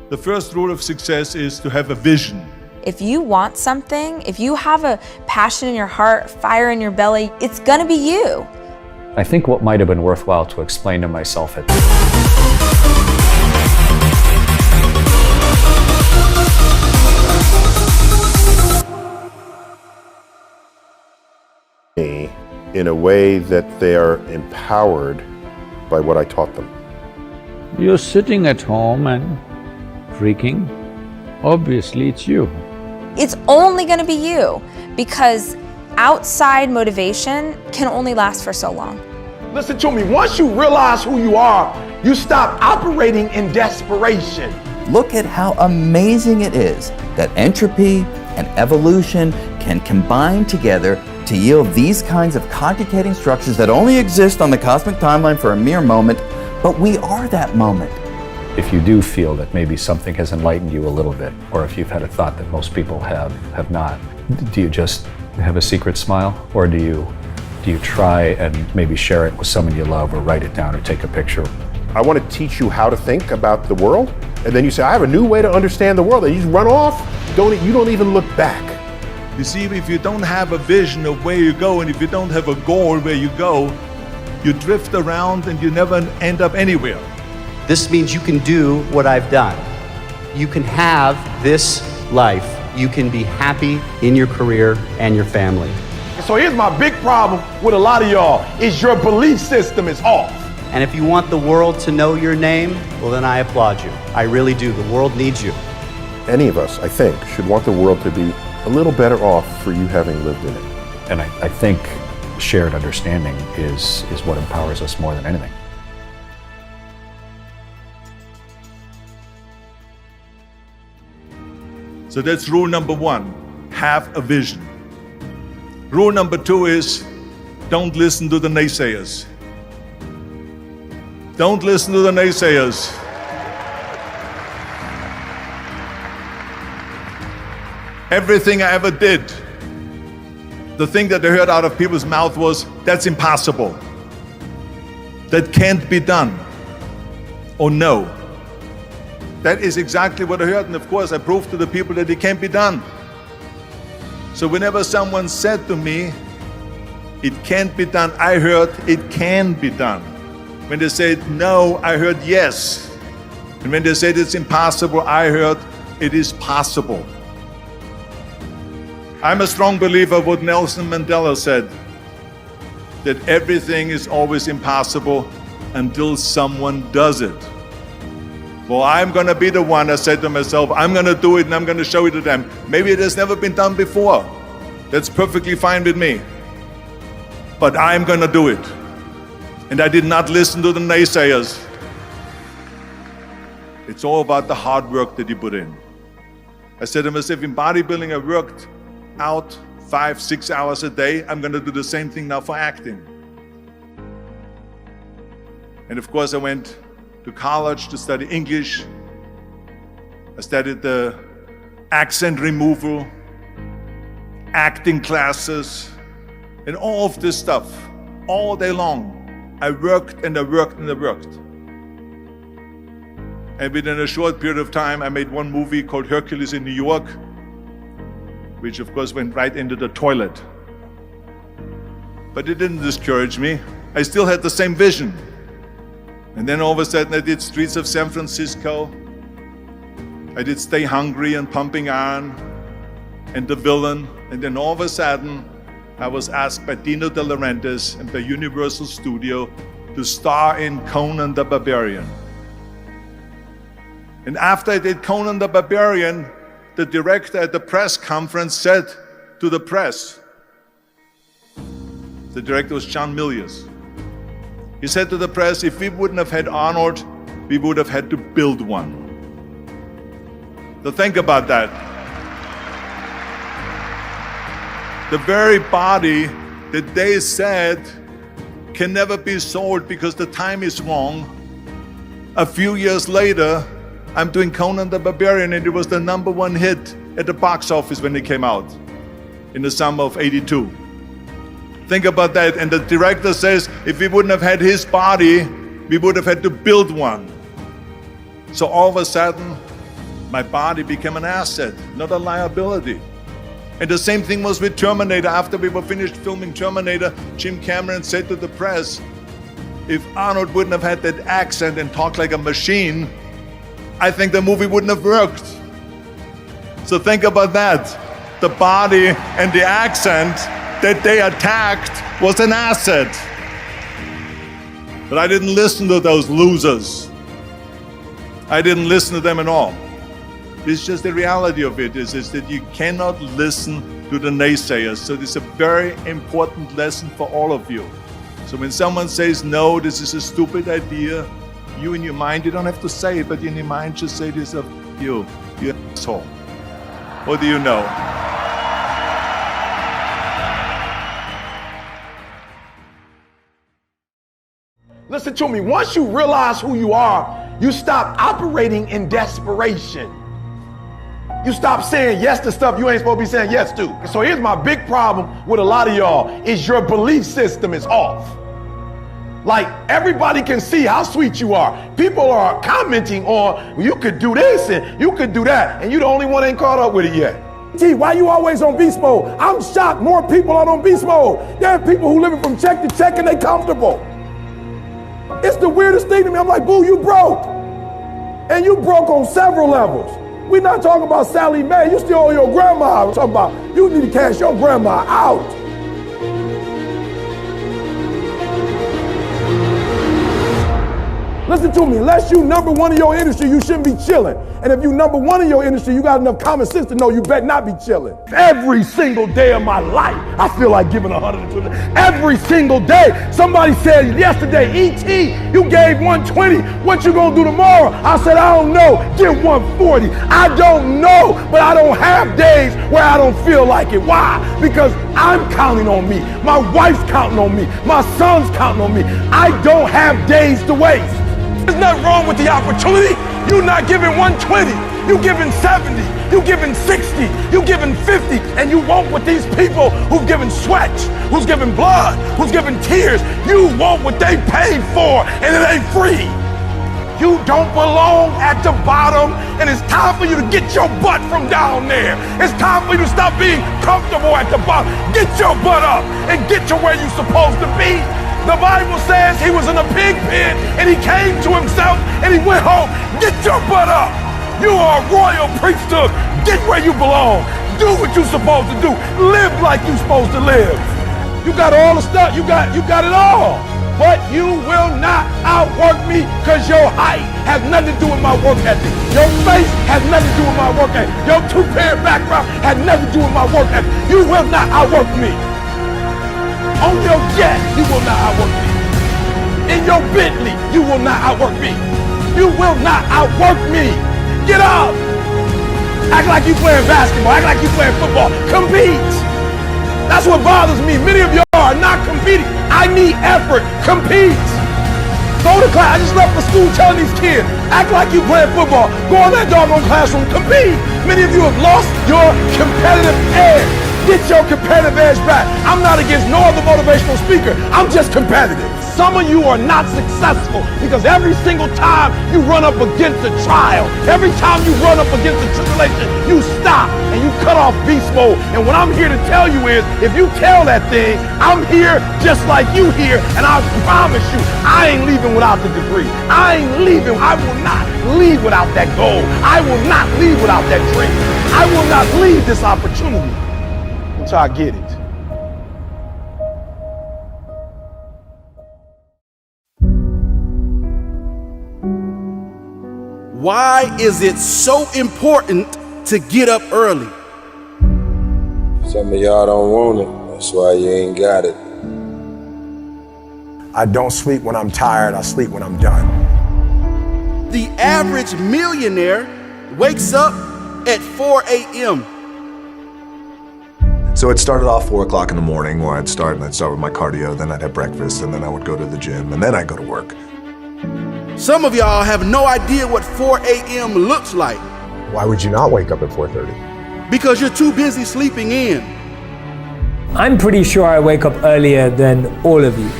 The first rule of success is to have a vision. If you want something, if you have a passion in your heart, fire in your belly, it's gonna be you. I think what might have been worthwhile to explain to myself in a way that they are empowered by what I taught them. You're sitting at home and freaking. Obviously, it's you. It's only gonna be you, because outside motivation can only last for so long. Listen to me, once you realize who you are, you stop operating in desperation. Look at how amazing it is that entropy and evolution can combine together to yield these kinds of cogitating structures that only exist on the cosmic timeline for a mere moment, but we are that moment. If you do feel that maybe something has enlightened you a little bit, or if you've had a thought that most people have not, do you just have a secret smile, or do you try and maybe share it with someone you love, or write it down, or take a picture? I want to teach you how to think about the world, and then you say, I have a new way to understand the world, and you just run off, you don't even look back. You see, if you don't have a vision of where you go, and if you don't have a goal where you go, you drift around and you never end up anywhere. This means you can do what I've done. You can have this life. You can be happy in your career and your family. So here's my big problem with a lot of y'all, is your belief system is off. And if you want the world to know your name, well then I applaud you. I really do. The world needs you. Any of us, I think, should want the world to be a little better off for you having lived in it. And I think shared understanding is what empowers us more than anything. So that's rule number one, have a vision. Rule number two is, don't listen to the naysayers. Don't listen to the naysayers. Everything I ever did, the thing that I heard out of people's mouth was, that's impossible. That can't be done. Or no. That is exactly what I heard, and of course I proved to the people that it can't be done. So whenever someone said to me, it can't be done, I heard it can be done. When they said no, I heard yes. And when they said it's impossible, I heard it is possible. I'm a strong believer of what Nelson Mandela said, that everything is always impossible until someone does it. Well, I'm gonna be the one, I said to myself, I'm gonna do it and I'm gonna show it to them. Maybe it has never been done before. That's perfectly fine with me. But I'm gonna do it. And I did not listen to the naysayers. It's all about the hard work that you put in. I said to myself, in bodybuilding I worked out 5-6 hours a day. I'm gonna do the same thing now for acting. And of course I went to college to study English. I studied the accent removal, acting classes, and all of this stuff, all day long. I worked and I worked and I worked. And within a short period of time, I made one movie called Hercules in New York, which of course went right into the toilet. But it didn't discourage me. I still had the same vision. And then all of a sudden I did Streets of San Francisco. I did Stay Hungry and Pumping Iron and The Villain. And then all of a sudden I was asked by Dino De Laurentiis and by Universal Studio to star in Conan the Barbarian. And after I did Conan the Barbarian, the director at the press conference said to the press, the director was John Milius. He said to the press, if we wouldn't have had Arnold, we would have had to build one. So think about that. The very body that they said can never be sold because the time is wrong. A few years later, I'm doing Conan the Barbarian, and it was the #1 hit at the box office when it came out in the summer of '82. Think about that. And the director says, if we wouldn't have had his body, we would have had to build one. So all of a sudden, My body became an asset, not a liability. And the same thing was with Terminator. After we were finished filming Terminator, Jim Cameron said to the press, if Arnold wouldn't have had that accent and talked like a machine, I think the movie wouldn't have worked. So think about that. The body and the accent that they attacked was an asset. But I didn't listen to those losers. I didn't listen to them at all. It's just the reality of it is that you cannot listen to the naysayers. So this is a very important lesson for all of you. So when someone says, no, this is a stupid idea, you in your mind, you don't have to say it, but in your mind just say to yourself, you asshole. What do you know? Listen to me. Once you realize who you are, you stop operating in desperation. You stop saying yes to stuff you ain't supposed to be saying yes to. So here's my big problem with a lot of y'all is your belief system is off. Like everybody can see how sweet you are. People are commenting on, well, you could do this and you could do that, and you the only one ain't caught up with it yet. Gee, why you always on beast mode? I'm shocked more people are on beast mode. There are people who living from check to check and they comfortable. It's the weirdest thing to me. I'm like, boo, you broke. And you broke on several levels. We're not talking about Sally Mae. You still owe your grandma. We're talking about you need to cash your grandma out. Listen to me, unless you number one in your industry, you shouldn't be chilling. And if you number one in your industry, you got enough common sense to know you better not be chilling. Every single day of my life, I feel like giving 120. Every single day. Somebody said yesterday, E.T., you gave 120. What you gonna do tomorrow? I said, I don't know. Give 140. I don't know, but I don't have days where I don't feel like it. Why? Because I'm counting on me. My wife's counting on me. My son's counting on me. I don't have days to waste. There's nothing wrong with the opportunity. You're not giving 120. You're giving 70. You're giving 60. You're giving 50. And you want what these people who've given sweat, who's given blood, who's given tears, you want what they paid for, and it ain't free. You don't belong at the bottom, and it's time for you to get your butt from down there. It's time for you to stop being comfortable at the bottom. Get your butt up and get to where you're supposed to be. The Bible says he was in a pig pen and he came to himself and he went home. Get your butt up. You are a royal priesthood. Get where you belong. Do what you're supposed to do. Live like you're supposed to live. You got all the stuff. You got it all. But you will not outwork me because your height has nothing to do with my work ethic. Your face has nothing to do with my work ethic. Your two-parent background has nothing to do with my work ethic. You will not outwork me. On your jet, you will not outwork me. In your Bentley, you will not outwork me. You will not outwork me. Get up. Act like you playing basketball. Act like you playing football. Compete. That's what bothers me. Many of y'all are not competing. I need effort. Compete. Go to class. I just left the school telling these kids, act like you playing football. Go in that doggone classroom. Compete. Many of you have lost your competitive edge. Get your competitive edge back. I'm not against no other motivational speaker. I'm just competitive. Some of you are not successful because every single time you run up against a trial, every time you run up against a tribulation, you stop and you cut off beast mode. And what I'm here to tell you is, if you tell that thing, I'm here just like you here, and I promise you, I ain't leaving without the degree. I ain't leaving. I will not leave without that goal. I will not leave without that dream. I will not leave this opportunity until I get it. Why is it so important to get up early? Some of y'all don't want it. That's why you ain't got it. I don't sleep when I'm tired. I sleep when I'm done. The average millionaire wakes up at 4 a.m. So it started off 4 o'clock in the morning where I'd start with my cardio, then I'd have breakfast, and then I would go to the gym, and then I'd go to work. Some of y'all have no idea what 4 a.m. looks like. Why would you not wake up at 4:30? Because you're too busy sleeping in. I'm pretty sure I wake up earlier than all of you.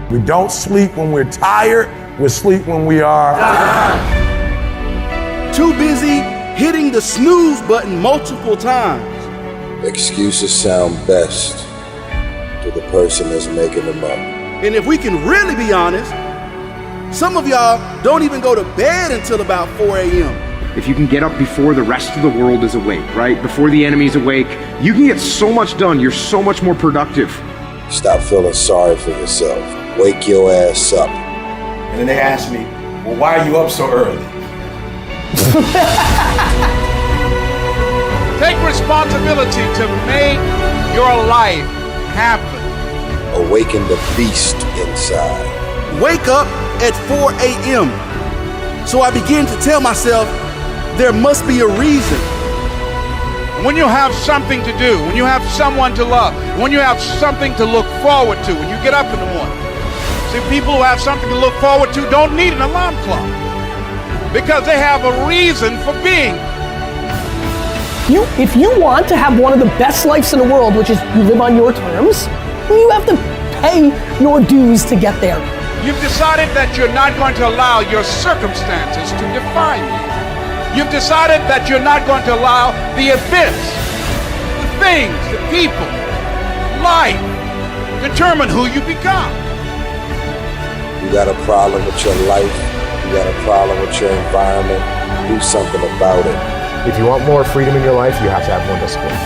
We don't sleep when we're tired. We sleep when we are too busy hitting the snooze button multiple times. Excuses sound best to the person that's making them up. And if we can really be honest, some of y'all don't even go to bed until about 4 a.m. If you can get up before the rest of the world is awake, right? Before the enemy's awake, you can get so much done. You're so much more productive. Stop feeling sorry for yourself. Wake your ass up. And then they ask me, well, why are you up so early? Take responsibility to make your life happen. Awaken the beast inside. Wake up at 4 a.m. So I begin to tell myself, there must be a reason. When you have something to do, when you have someone to love, when you have something to look forward to, when you get up in the morning. See, people who have something to look forward to don't need an alarm clock because they have a reason for being. If you want to have one of the best lives in the world, which is you live on your terms, you have to pay your dues to get there. You've decided that you're not going to allow your circumstances to define you. You've decided that you're not going to allow the events, the things, the people, life determine who you become. You got a problem with your life, you got a problem with your environment, do something about it. If you want more freedom in your life, you have to have more discipline.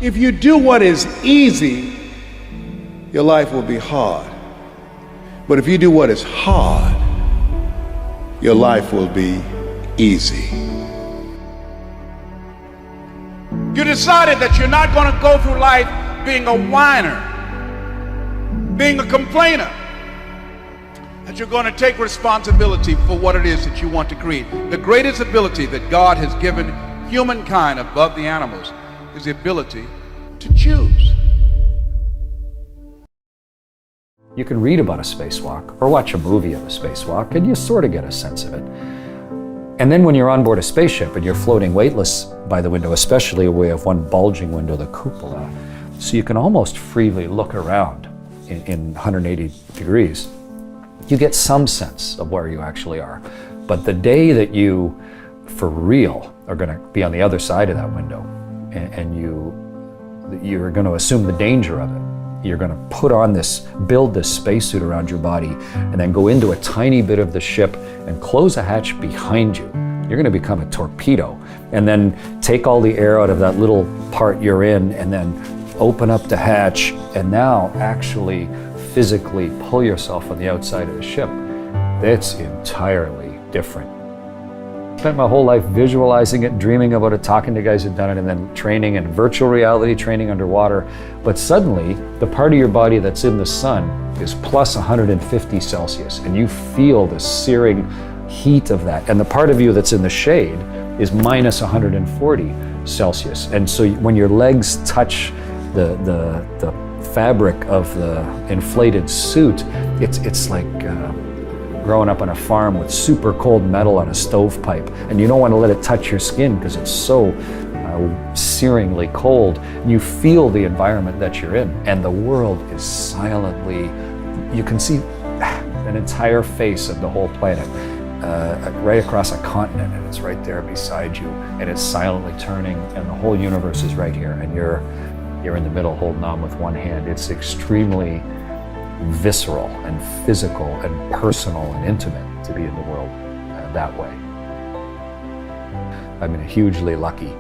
If you do what is easy, your life will be hard. But if you do what is hard, your life will be easy. You decided that you're not going to go through life being a whiner, being a complainer, that you're going to take responsibility for what it is that you want to create. The greatest ability that God has given humankind above the animals is the ability to choose. You can read about a spacewalk or watch a movie of a spacewalk and you sort of get a sense of it. And then when you're on board a spaceship and you're floating weightless by the window, especially we have one bulging window, the cupola, so you can almost freely look around in 180 degrees, you get some sense of where you actually are. But the day that you, for real, are going to be on the other side of that window and you're going to assume the danger of it, you're going to put on build this spacesuit around your body and then go into a tiny bit of the ship and close a hatch behind you. You're going to become a torpedo and then take all the air out of that little part you're in and then open up the hatch and now actually physically pull yourself on the outside of the ship. That's entirely different. Spent my whole life visualizing it, dreaming about it, talking to guys who've done it, and then training in virtual reality, training underwater. But suddenly, the part of your body that's in the sun is plus 150 Celsius, and you feel the searing heat of that. And the part of you that's in the shade is minus 140 Celsius. And so when your legs touch the fabric of the inflated suit, it's like growing up on a farm with super cold metal on a stovepipe, and you don't want to let it touch your skin because it's so searingly cold. You feel the environment that you're in, and the world is silently, you can see an entire face of the whole planet right across a continent, and it's right there beside you, and it's silently turning, and the whole universe is right here, and you're in the middle holding on with one hand. It's extremely visceral and physical and personal and intimate to be in the world that way. I've been hugely lucky,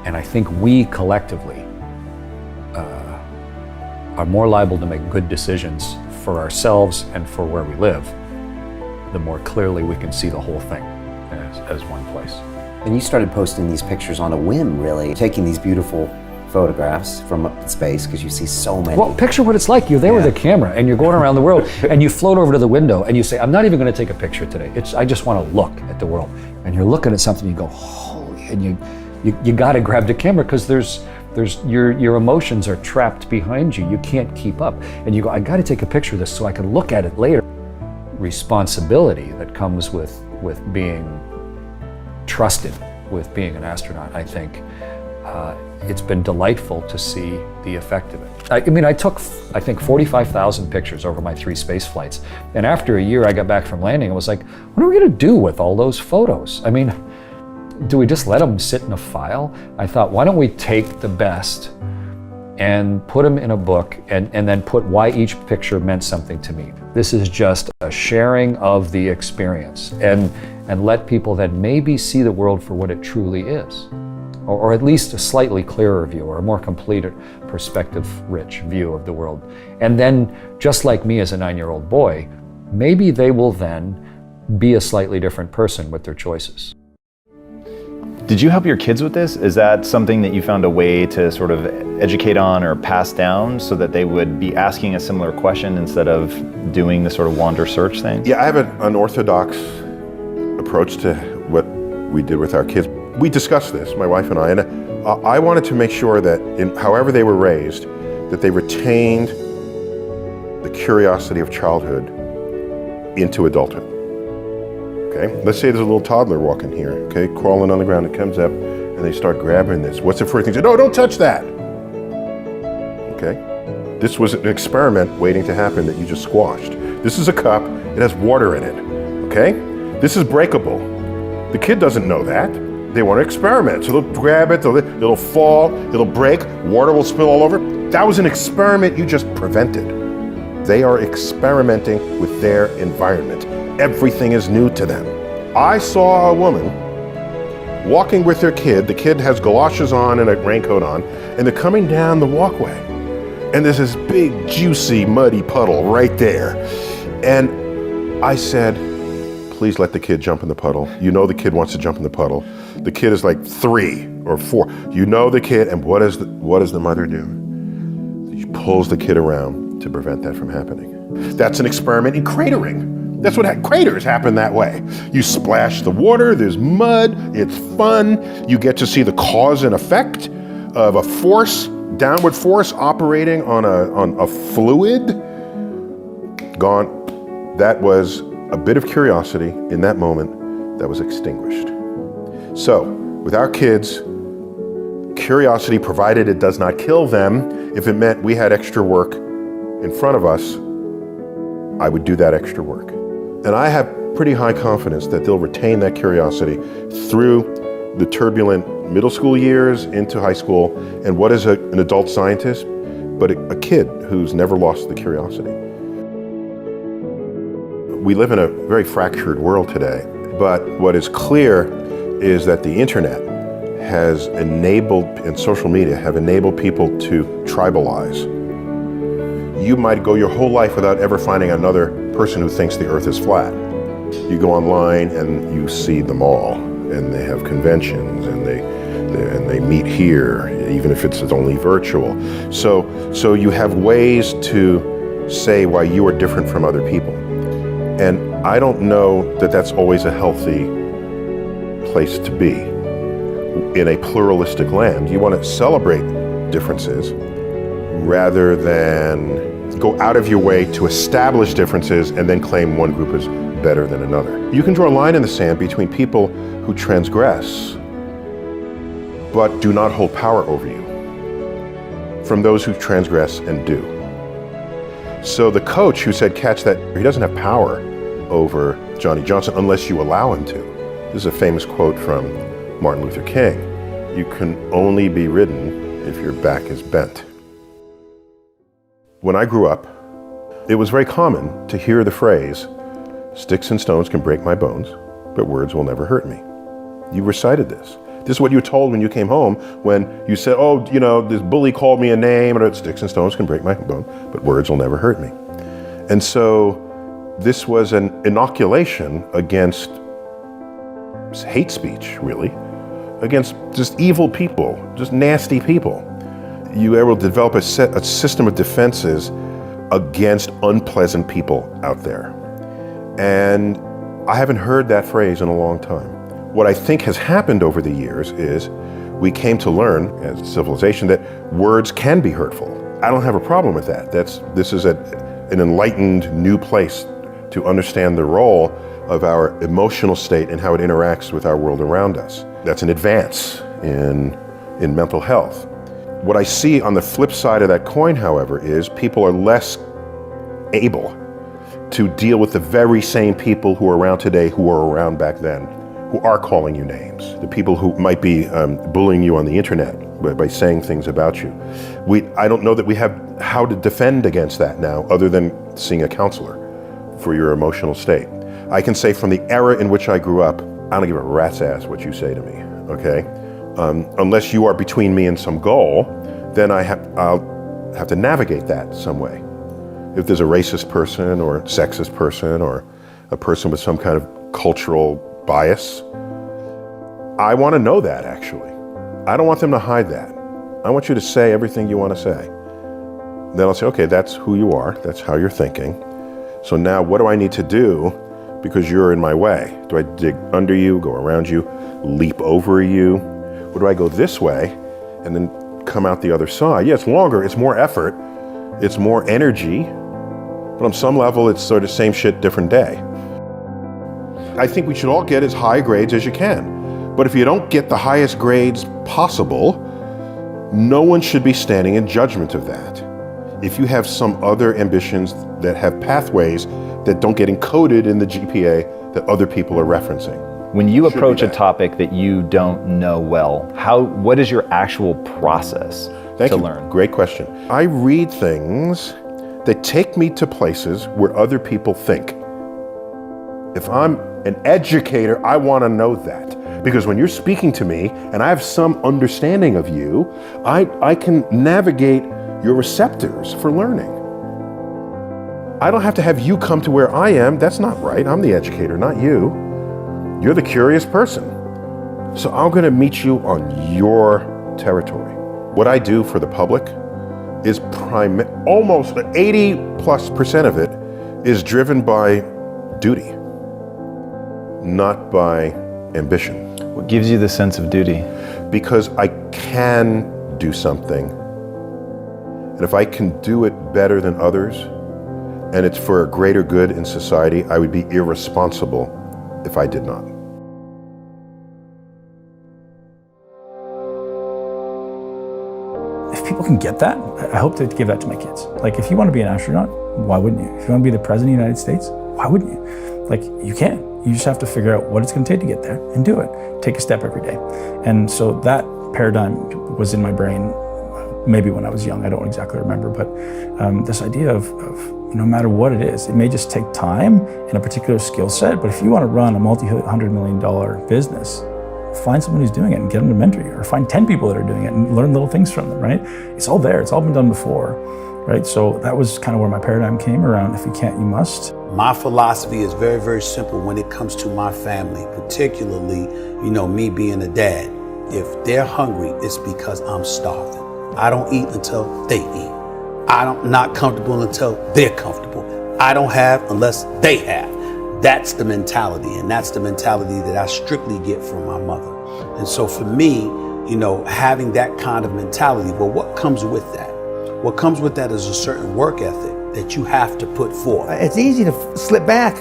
and I think we collectively are more liable to make good decisions for ourselves and for where we live, the more clearly we can see the whole thing as one place. And you started posting these pictures on a whim, really, taking these beautiful photographs from up in space because you see so many. Well, picture what it's like. You're there with a camera and you're going around the world and you float over to the window and you say, I'm not even going to take a picture today. I just want to look at the world. And you're looking at something and you go, holy, and you got to grab the camera because your emotions are trapped behind you. You can't keep up. And you go, I got to take a picture of this so I can look at it later. Responsibility that comes with being trusted with being an astronaut, I think, it's been delightful to see the effect of it. I mean, I took, I think, 45,000 pictures over my 3 space flights. And after a year I got back from landing, I was like, what are we gonna do with all those photos? I mean, do we just let them sit in a file? I thought, why don't we take the best and put them in a book and then put why each picture meant something to me. This is just a sharing of the experience and let people then maybe see the world for what it truly is. Or at least a slightly clearer view or a more complete perspective-rich view of the world. And then, just like me as a 9-year-old boy, maybe they will then be a slightly different person with their choices. Did you help your kids with this? Is that something that you found a way to sort of educate on or pass down so that they would be asking a similar question instead of doing the sort of wander search thing? Yeah, I have an unorthodox approach to what we did with our kids. We discussed this, my wife and I wanted to make sure that in however they were raised, that they retained the curiosity of childhood into adulthood. Okay, let's say there's a little toddler walking here, okay, crawling on the ground, it comes up and they start grabbing this. What's the first thing? Say, no, don't touch that. Okay, this was an experiment waiting to happen that you just squashed. This is a cup, it has water in it, okay? This is breakable. The kid doesn't know that. They want to experiment, so they'll grab it, it'll fall, it'll break, water will spill all over. That was an experiment you just prevented. They are experimenting with their environment. Everything is new to them. I saw a woman walking with their kid. The kid has galoshes on and a raincoat on, and they're coming down the walkway. And there's this big, juicy, muddy puddle right there. And I said, please let the kid jump in the puddle. You know the kid wants to jump in the puddle. The kid is like 3 or 4. You know the kid, and what does the mother do? She pulls the kid around to prevent that from happening. That's an experiment in cratering. That's what craters happen that way. You splash the water, there's mud, it's fun. You get to see the cause and effect of a force, downward force operating on a fluid. Gone. That was a bit of curiosity in that moment that was extinguished. So, with our kids, curiosity, provided it does not kill them, if it meant we had extra work in front of us, I would do that extra work. And I have pretty high confidence that they'll retain that curiosity through the turbulent middle school years into high school. And what is an adult scientist but a kid who's never lost the curiosity? We live in a very fractured world today, but what is clear is that the internet has enabled, and social media have enabled people to tribalize. You might go your whole life without ever finding another person who thinks the earth is flat. You go online and you see them all, and they have conventions, and they meet here, even if it's only virtual. So you have ways to say why you are different from other people. And I don't know that that's always a healthy place to be. In a pluralistic land, you want to celebrate differences rather than go out of your way to establish differences and then claim one group is better than another. You can draw a line in the sand between people who transgress but do not hold power over you from those who transgress and do. So the coach who said catch that, he doesn't have power over Johnny Johnson unless you allow him to. This is a famous quote from Martin Luther King. You can only be ridden if your back is bent. When I grew up, it was very common to hear the phrase, sticks and stones can break my bones, but words will never hurt me. You recited this. This is what you were told when you came home, when you said, oh, you know, this bully called me a name, and sticks and stones can break my bone, but words will never hurt me. And so this was an inoculation against hate speech, really, against just evil people, just nasty people. You were able to develop a system of defenses against unpleasant people out there. And I haven't heard that phrase in a long time. What I think has happened over the years is we came to learn as a civilization that words can be hurtful. I don't have a problem with that. This is an enlightened new place to understand the role of our emotional state and how it interacts with our world around us. That's an advance in in mental health. What I see on the flip side of that coin, however, is people are less able to deal with the very same people who are around today who were around back then, who are calling you names, the people who might be bullying you on the internet by saying things about you. I don't know that we have how to defend against that now other than seeing a counselor for your emotional state. I can say from the era in which I grew up, I don't give a rat's ass what you say to me, okay? Unless you are between me and some goal, then I'll have to navigate that some way. If there's a racist person or sexist person or a person with some kind of cultural bias, I want to know that actually. I don't want them to hide that. I want you to say everything you want to say. Then I'll say, okay, that's who you are, that's how you're thinking. So now what do I need to do because you're in my way? Do I dig under you, go around you, leap over you? Or do I go this way and then come out the other side? Yeah, it's longer, it's more effort, it's more energy, but on some level it's sort of same shit, different day. I think we should all get as high grades as you can. But if you don't get the highest grades possible, no one should be standing in judgment of that. If you have some other ambitions that have pathways that don't get encoded in the GPA that other people are referencing. When you approach a topic that you don't know well, what is your actual process to learn? Great question. I read things that take me to places where other people think. If I'm an educator, I want to know that. Because when you're speaking to me and I have some understanding of you, I can navigate your receptors for learning. I don't have to have you come to where I am. That's not right. I'm the educator, not you. You're the curious person. So I'm going to meet you on your territory. What I do for the public is almost 80+% of it is driven by duty, not by ambition. What gives you the sense of duty? Because I can do something. And if I can do it better than others, and it's for a greater good in society, I would be irresponsible if I did not. If people can get that, I hope to give that to my kids. Like, if you want to be an astronaut, why wouldn't you? If you want to be the president of the United States, why wouldn't you? Like, you can. You just have to figure out what it's going to take to get there and do it. Take a step every day. And so that paradigm was in my brain maybe when I was young. I don't exactly remember, but this idea of no matter what it is, it may just take time and a particular skill set, but if you want to run a multi-$100 million business, find someone who's doing it and get them to mentor you, or find 10 people that are doing it and learn little things from them, right? It's all there, it's all been done before, right? So that was kind of where my paradigm came around. If you can't, you must. My philosophy is very, very simple when it comes to my family, particularly, me being a dad. If they're hungry, it's because I'm starving. I don't eat until they eat. I'm not comfortable until they're comfortable. I don't have unless they have. That's the mentality, and that's the mentality that I strictly get from my mother. And so for me, having that kind of mentality, well, what comes with that? What comes with that is a certain work ethic that you have to put forth. It's easy to slip back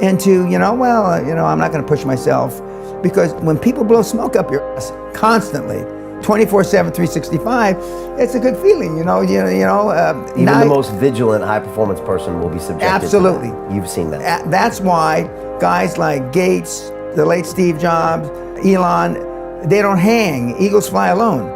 into, I'm not going to push myself, because when people blow smoke up your ass constantly, 24/7, 365, it's a good feeling, Even the most vigilant, high-performance person will be subjected absolutely. to that. You've seen that. That's why guys like Gates, the late Steve Jobs, Elon, they don't hang. Eagles fly alone.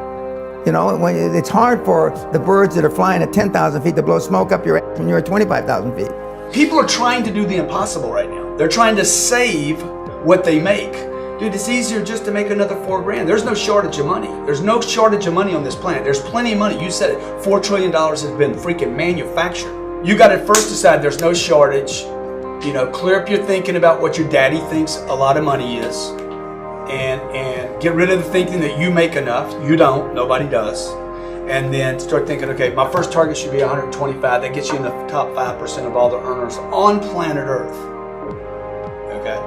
When it's hard for the birds that are flying at 10,000 feet to blow smoke up your ass when you're at 25,000 feet. People are trying to do the impossible right now. They're trying to save what they make. Dude, it's easier just to make another $4 grand. There's no shortage of money. There's no shortage of money on this planet. There's plenty of money. You said it, $4 trillion has been freaking manufactured. You got to first decide there's no shortage. Clear up your thinking about what your daddy thinks a lot of money is. And get rid of the thinking that you make enough. You don't, nobody does. And then start thinking, okay, my first target should be 125. That gets you in the top 5% of all the earners on planet Earth. Okay?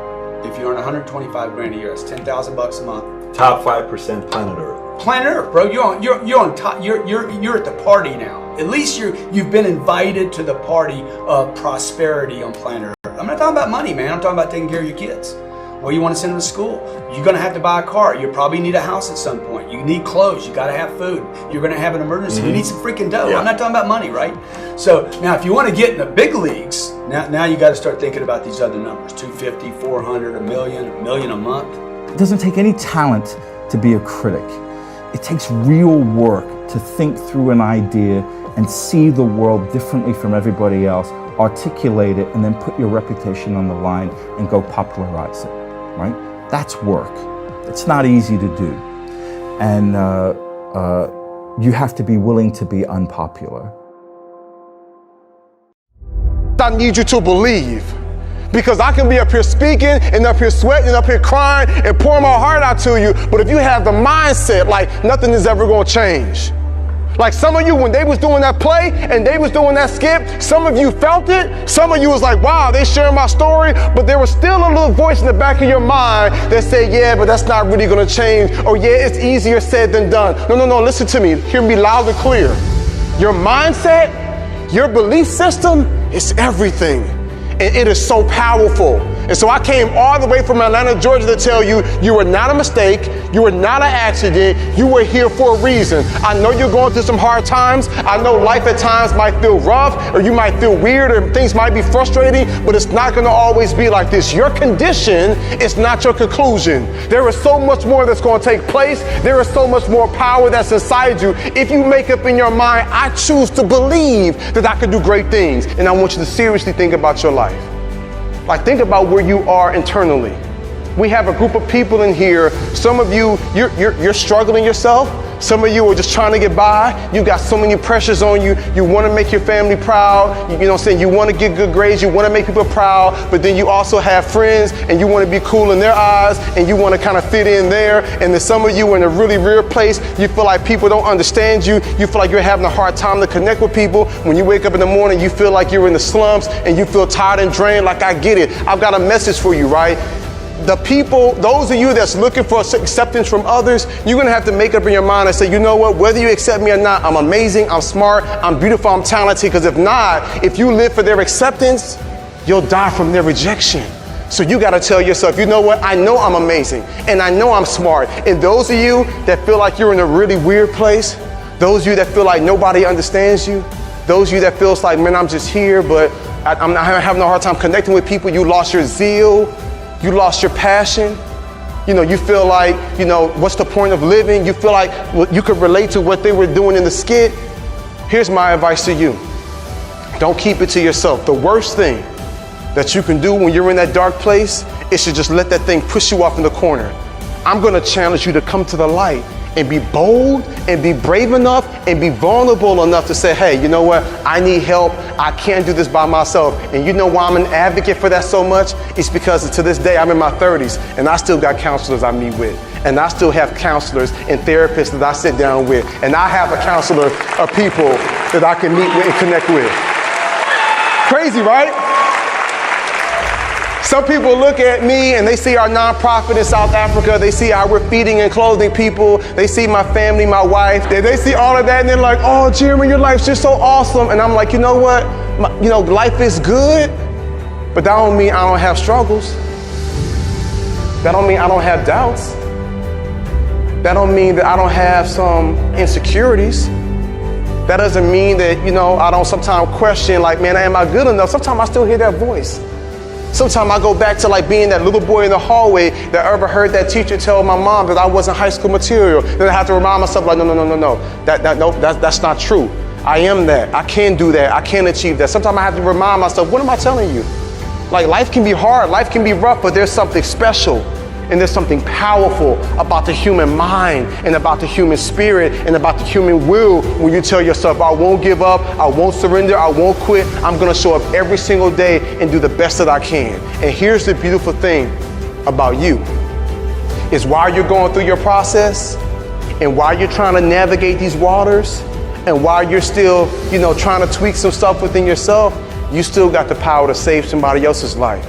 If you earn 125 grand a year, it's $10,000 a month. Top 5% planet Earth. Planet Earth, bro. You're on top. You're at the party now. At least you've been invited to the party of prosperity on planet Earth. I'm not talking about money, man. I'm talking about taking care of your kids. Where you want to send them to school? You're going to have to buy a car. You probably need a house at some point. You need clothes. You got to have food. You're going to have an emergency. You need some freaking dough. Yeah. I'm not talking about money, right? So now if you want to get in the big leagues, now you got to start thinking about these other numbers, 250, 400, a million a month. It doesn't take any talent to be a critic. It takes real work to think through an idea and see the world differently from everybody else, articulate it, and then put your reputation on the line and go popularize it, right? That's work. It's not easy to do. And you have to be willing to be unpopular. I need you to believe. Because I can be up here speaking and up here sweating and up here crying and pouring my heart out to you, but if you have the mindset like nothing is ever gonna change. Like some of you, when they was doing that play and they was doing that skit, some of you felt it. Some of you was like, wow, they sharing my story, but there was still a little voice in the back of your mind that said, yeah, but that's not really gonna change. Or yeah, it's easier said than done. No, listen to me. Hear me loud and clear. Your mindset, your belief system is everything. And it is so powerful. And so I came all the way from Atlanta, Georgia to tell you, you were not a mistake, you were not an accident, you were here for a reason. I know you're going through some hard times. I know life at times might feel rough, or you might feel weird, or things might be frustrating, but it's not gonna always be like this. Your condition is not your conclusion. There is so much more that's gonna take place. There is so much more power that's inside you. If you make up in your mind, I choose to believe that I can do great things, and I want you to seriously think about your life. Like, think about where you are internally. We have a group of people in here. Some of you, you're struggling yourself. Some of you are just trying to get by. You got so many pressures on you. You want to make your family proud. You know what I'm saying? You want to get good grades. You want to make people proud. But then you also have friends and you want to be cool in their eyes and you want to kind of fit in there. And then some of you are in a really weird place. You feel like people don't understand you. You feel like you're having a hard time to connect with people. When you wake up in the morning, you feel like you're in the slumps and you feel tired and drained. Like, I get it. I've got a message for you, right? The people, those of you that's looking for acceptance from others, you're gonna have to make up in your mind and say, you know what, whether you accept me or not, I'm amazing, I'm smart, I'm beautiful, I'm talented, because if not, if you live for their acceptance, you'll die from their rejection. So you gotta tell yourself, you know what, I know I'm amazing, and I know I'm smart. And those of you that feel like you're in a really weird place, those of you that feel like nobody understands you, those of you that feels like, man, I'm just here, but I'm having a hard time connecting with people, you lost your zeal, you lost your passion. You know, you feel like, you know, what's the point of living? You feel like you could relate to what they were doing in the skit. Here's my advice to you. Don't keep it to yourself. The worst thing that you can do when you're in that dark place is to just let that thing push you off in the corner. I'm gonna challenge you to come to the light and be bold and be brave enough and be vulnerable enough to say, hey, you know what? I need help. I can't do this by myself. And you know why I'm an advocate for that so much? It's because to this day, I'm in my 30s and I still got counselors I meet with. And I still have counselors and therapists that I sit down with. And I have a counselor of people that I can meet with and connect with. Crazy, right? Some people look at me and they see our nonprofit in South Africa. They see how we're feeding and clothing people. They see my family, my wife. They see all of that and they're like, oh, Jeremy, your life's just so awesome. And I'm like, you know what? Life is good, but that don't mean I don't have struggles. That don't mean I don't have doubts. That don't mean that I don't have some insecurities. That doesn't mean that, I don't sometimes question like, man, am I good enough? Sometimes I still hear that voice. Sometimes I go back to like being that little boy in the hallway that ever heard that teacher tell my mom that I wasn't high school material. Then I have to remind myself like, no. That's not true. I am that. I can do that. I can achieve that. Sometimes I have to remind myself, what am I telling you? Like, life can be hard, life can be rough, but there's something special and there's something powerful about the human mind and about the human spirit and about the human will when you tell yourself, I won't give up, I won't surrender, I won't quit. I'm gonna show up every single day and do the best that I can. And here's the beautiful thing about you, is while you're going through your process and while you're trying to navigate these waters and while you're still, trying to tweak some stuff within yourself, you still got the power to save somebody else's life.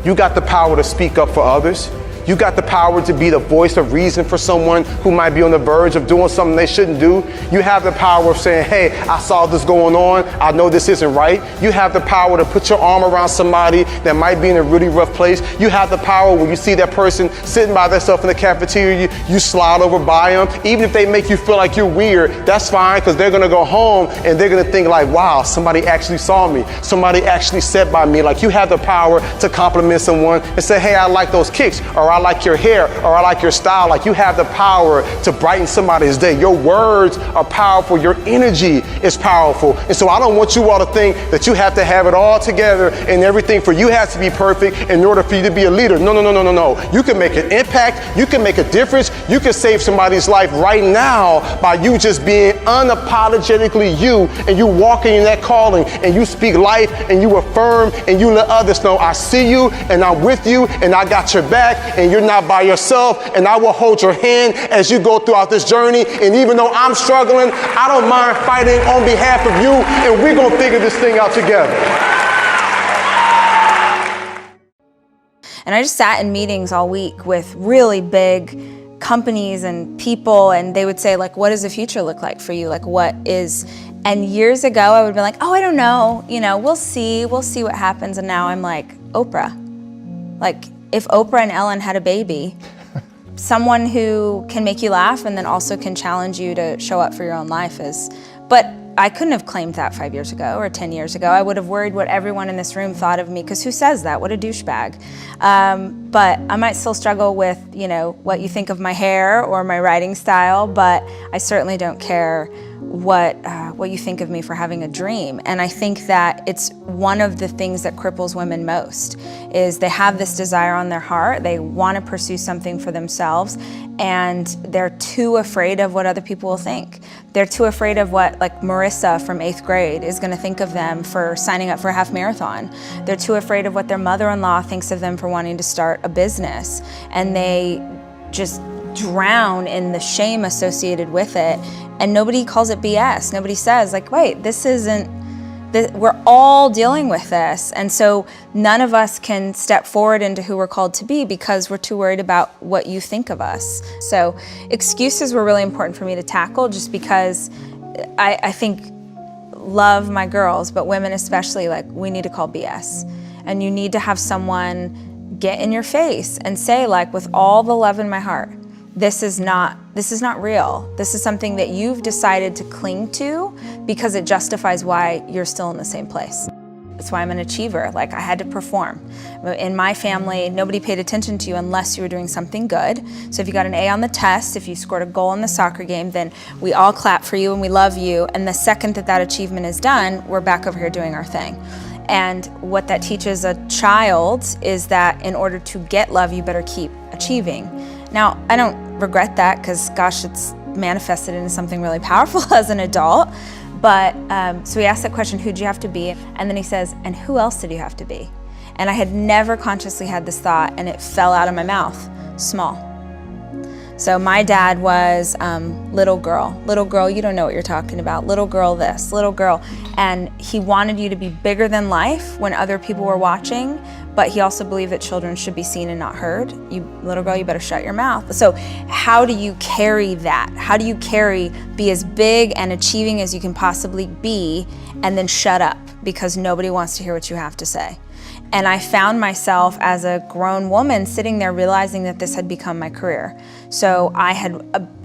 You got the power to speak up for others. You got the power to be the voice of reason for someone who might be on the verge of doing something they shouldn't do. You have the power of saying, hey, I saw this going on. I know this isn't right. You have the power to put your arm around somebody that might be in a really rough place. You have the power when you see that person sitting by themselves in the cafeteria, you slide over by them. Even if they make you feel like you're weird, that's fine, because they're gonna go home and they're gonna think like, wow, somebody actually saw me. Somebody actually sat by me. Like, you have the power to compliment someone and say, hey, I like those kicks, or I like your hair, or I like your style. Like, you have the power to brighten somebody's day. Your words are powerful. Your energy is powerful. And so I don't want you all to think that you have to have it all together and everything for you has to be perfect in order for you to be a leader. No, no, no, no, no, no. You can make an impact. You can make a difference. You can save somebody's life right now by you just being unapologetically you, and you walking in that calling, and you speak life, and you affirm, and you let others know, I see you, and I'm with you, and I got your back, and you're not by yourself, and I will hold your hand as you go throughout this journey. And even though I'm struggling, I don't mind fighting on behalf of you, and we're gonna figure this thing out together. And I just sat in meetings all week with really big companies and people, and they would say, like, what does the future look like for you? Like, what is, and years ago I would be like, oh, I don't know, you know, we'll see what happens. And now I'm like, Oprah. Like, if Oprah and Ellen had a baby, someone who can make you laugh and then also can challenge you to show up for your own life is, but I couldn't have claimed that 5 years ago or 10 years ago. I would have worried what everyone in this room thought of me, because who says that? What a douchebag. But I might still struggle with, you know, what you think of my hair or my writing style, but I certainly don't care what you think of me for having a dream. And I think that it's one of the things that cripples women most, is they have this desire on their heart, they want to pursue something for themselves, and they're too afraid of what other people will think. They're too afraid of what, like, Marissa from 8th grade is going to think of them for signing up for a half marathon. They're too afraid of what their mother-in-law thinks of them for wanting to start a business, and they just drown in the shame associated with it, and nobody calls it BS. Nobody says, like, wait, this isn't, we're all dealing with this, and so none of us can step forward into who we're called to be because we're too worried about what you think of us. So excuses were really important for me to tackle, just because I think, love my girls, but women especially, like, we need to call BS, and you need to have someone get in your face and say, like, with all the love in my heart, this is not real. This is something that you've decided to cling to because it justifies why you're still in the same place. That's why I'm an achiever. Like, I had to perform. In my family, nobody paid attention to you unless you were doing something good. So if you got an A on the test, if you scored a goal in the soccer game, then we all clap for you and we love you. And the second that that achievement is done, we're back over here doing our thing. And what that teaches a child is that in order to get love, you better keep achieving. Now, I don't regret that, because, gosh, it's manifested into something really powerful as an adult. But so he asked that question, who'd you have to be? And then he says, and who else did you have to be? And I had never consciously had this thought, and it fell out of my mouth, small. So my dad was little girl, you don't know what you're talking about, little girl this, little girl. And he wanted you to be bigger than life when other people were watching, but he also believed that children should be seen and not heard. You, little girl, you better shut your mouth. So how do you carry that? How do you be as big and achieving as you can possibly be, and then shut up because nobody wants to hear what you have to say? And I found myself as a grown woman sitting there realizing that this had become my career. So I had,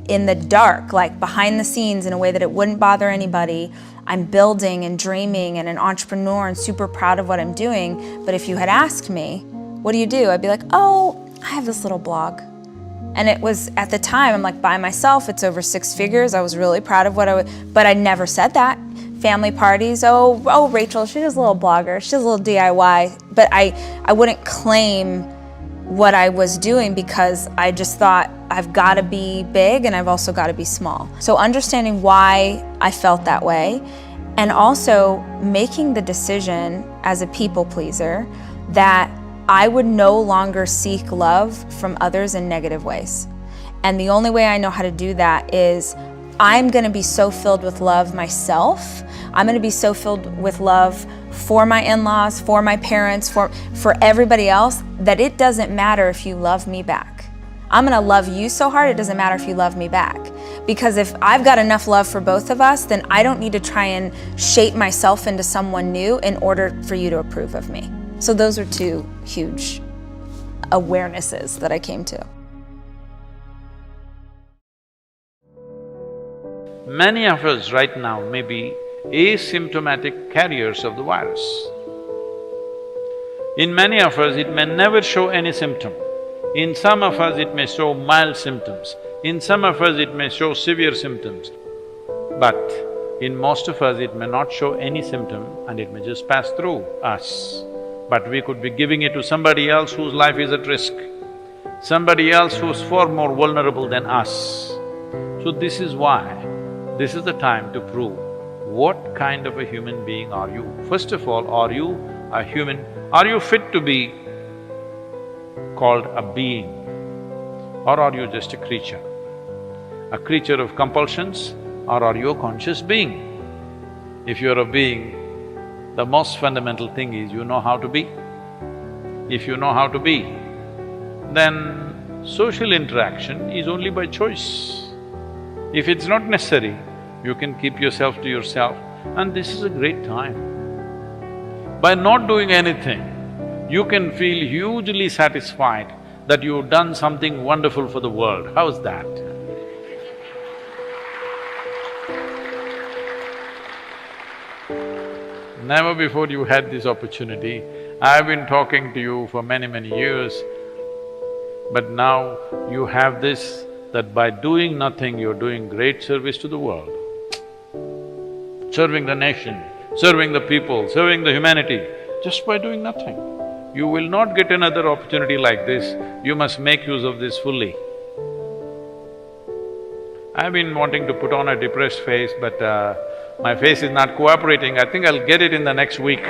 in the dark, like behind the scenes in a way that it wouldn't bother anybody, I'm building and dreaming and an entrepreneur and super proud of what I'm doing. But if you had asked me, what do you do? I'd be like, oh, I have this little blog. And it was, at the time, I'm like, by myself, it's over 6 figures. I was really proud of what I would, but I never said that. Family parties, oh, Rachel, she's just a little blogger, she's a little DIY. But I wouldn't claim what I was doing because I just thought I've got to be big and I've also got to be small. So understanding why I felt that way, and also making the decision as a people pleaser that I would no longer seek love from others in negative ways. And the only way I know how to do that is I'm going to be so filled with love myself. I'm going to be so filled with love for my in-laws, for my parents, for everybody else, that it doesn't matter if you love me back. I'm gonna love you so hard, it doesn't matter if you love me back. Because if I've got enough love for both of us, then I don't need to try and shape myself into someone new in order for you to approve of me. So those are two huge awarenesses that I came to. Many of us right now may be asymptomatic carriers of the virus. In many of us, it may never show any symptom. In some of us, it may show mild symptoms. In some of us, it may show severe symptoms. But in most of us, it may not show any symptom and it may just pass through us. But we could be giving it to somebody else whose life is at risk, somebody else who's far more vulnerable than us. So this is why, this is the time to prove what kind of a human being are you. First of all, are you a human? Are you fit to be called a being? Or are you just a creature? A creature of compulsions, or are you a conscious being? If you're a being, the most fundamental thing is you know how to be. If you know how to be, then social interaction is only by choice. If it's not necessary, you can keep yourself to yourself, and this is a great time. By not doing anything, you can feel hugely satisfied that you've done something wonderful for the world. How's that? Never before you had this opportunity. I've been talking to you for many, many years, but now you have this, that by doing nothing, you're doing great service to the world. Serving the nation, serving the people, serving the humanity, just by doing nothing. You will not get another opportunity like this, you must make use of this fully. I've been wanting to put on a depressed face, but my face is not cooperating. I think I'll get it in the next week.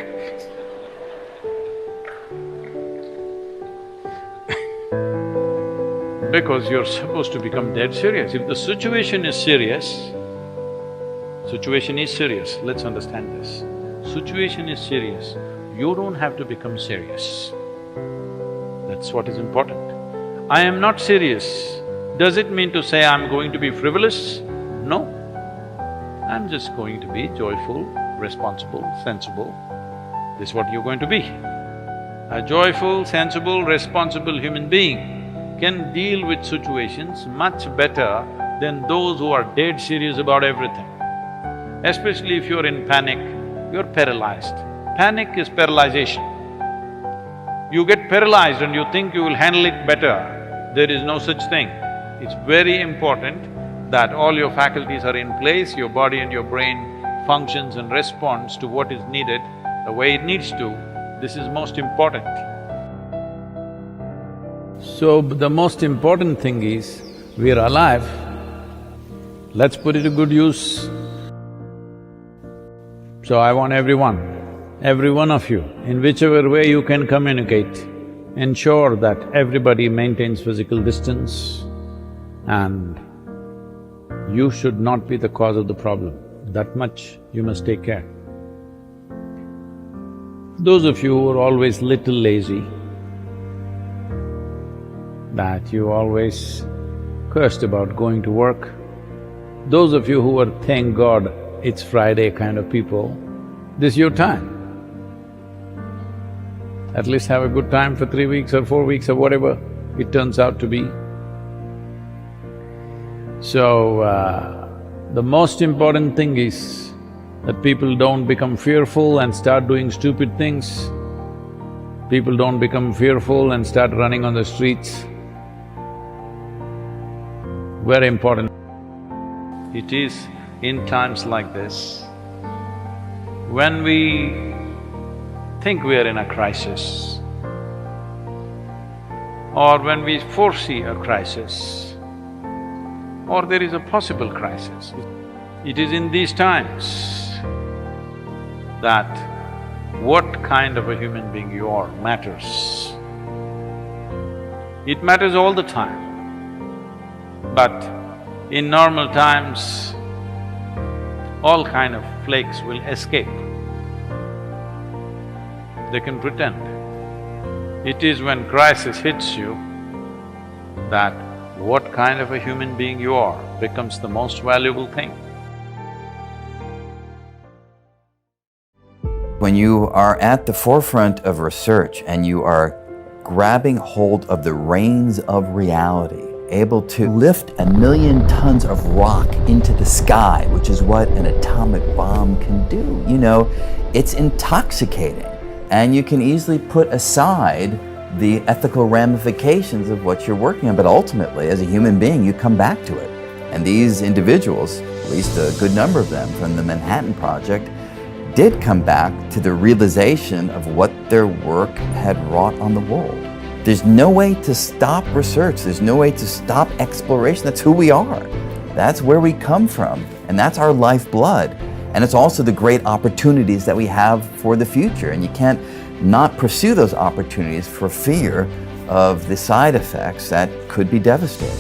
Because you're supposed to become dead serious. If the situation is serious, let's understand this. Situation is serious, you don't have to become serious. That's what is important. I am not serious. Does it mean to say I'm going to be frivolous? No. I'm just going to be joyful, responsible, sensible. This is what you're going to be. A joyful, sensible, responsible human being can deal with situations much better than those who are dead serious about everything. Especially if you're in panic, you're paralyzed. Panic is paralyzation. You get paralyzed and you think you will handle it better. There is no such thing. It's very important that all your faculties are in place, your body and your brain functions and responds to what is needed the way it needs to. This is most important. So, the most important thing is, we're alive, let's put it to good use. So I want every one of you, in whichever way you can communicate, ensure that everybody maintains physical distance and you should not be the cause of the problem. That much you must take care. Those of you who are always little lazy, that you always cursed about going to work, those of you who are thank God it's Friday kind of people, this is your time. At least have a good time for 3 weeks or 4 weeks or whatever it turns out to be. So, the most important thing is that people don't become fearful and start doing stupid things. People don't become fearful and start running on the streets. Very important. It is in times like this, when we think we are in a crisis, or when we foresee a crisis, or there is a possible crisis, it is in these times that what kind of a human being you are matters. It matters all the time. But in normal times, all kind of flakes will escape. they can pretend. It is when crisis hits you that what kind of a human being you are becomes the most valuable thing. When you are at the forefront of research and you are grabbing hold of the reins of reality, able to lift 1,000,000 tons of rock into the sky, which is what an atomic bomb can do, you know, it's intoxicating. And you can easily put aside the ethical ramifications of what you're working on, but ultimately, as a human being, you come back to it. And these individuals, at least a good number of them from the Manhattan Project, did come back to the realization of what their work had wrought on the world. There's no way to stop research. There's no way to stop exploration. That's who we are. That's where we come from. And that's our lifeblood. And it's also the great opportunities that we have for the future. And you can't not pursue those opportunities for fear of the side effects that could be devastating.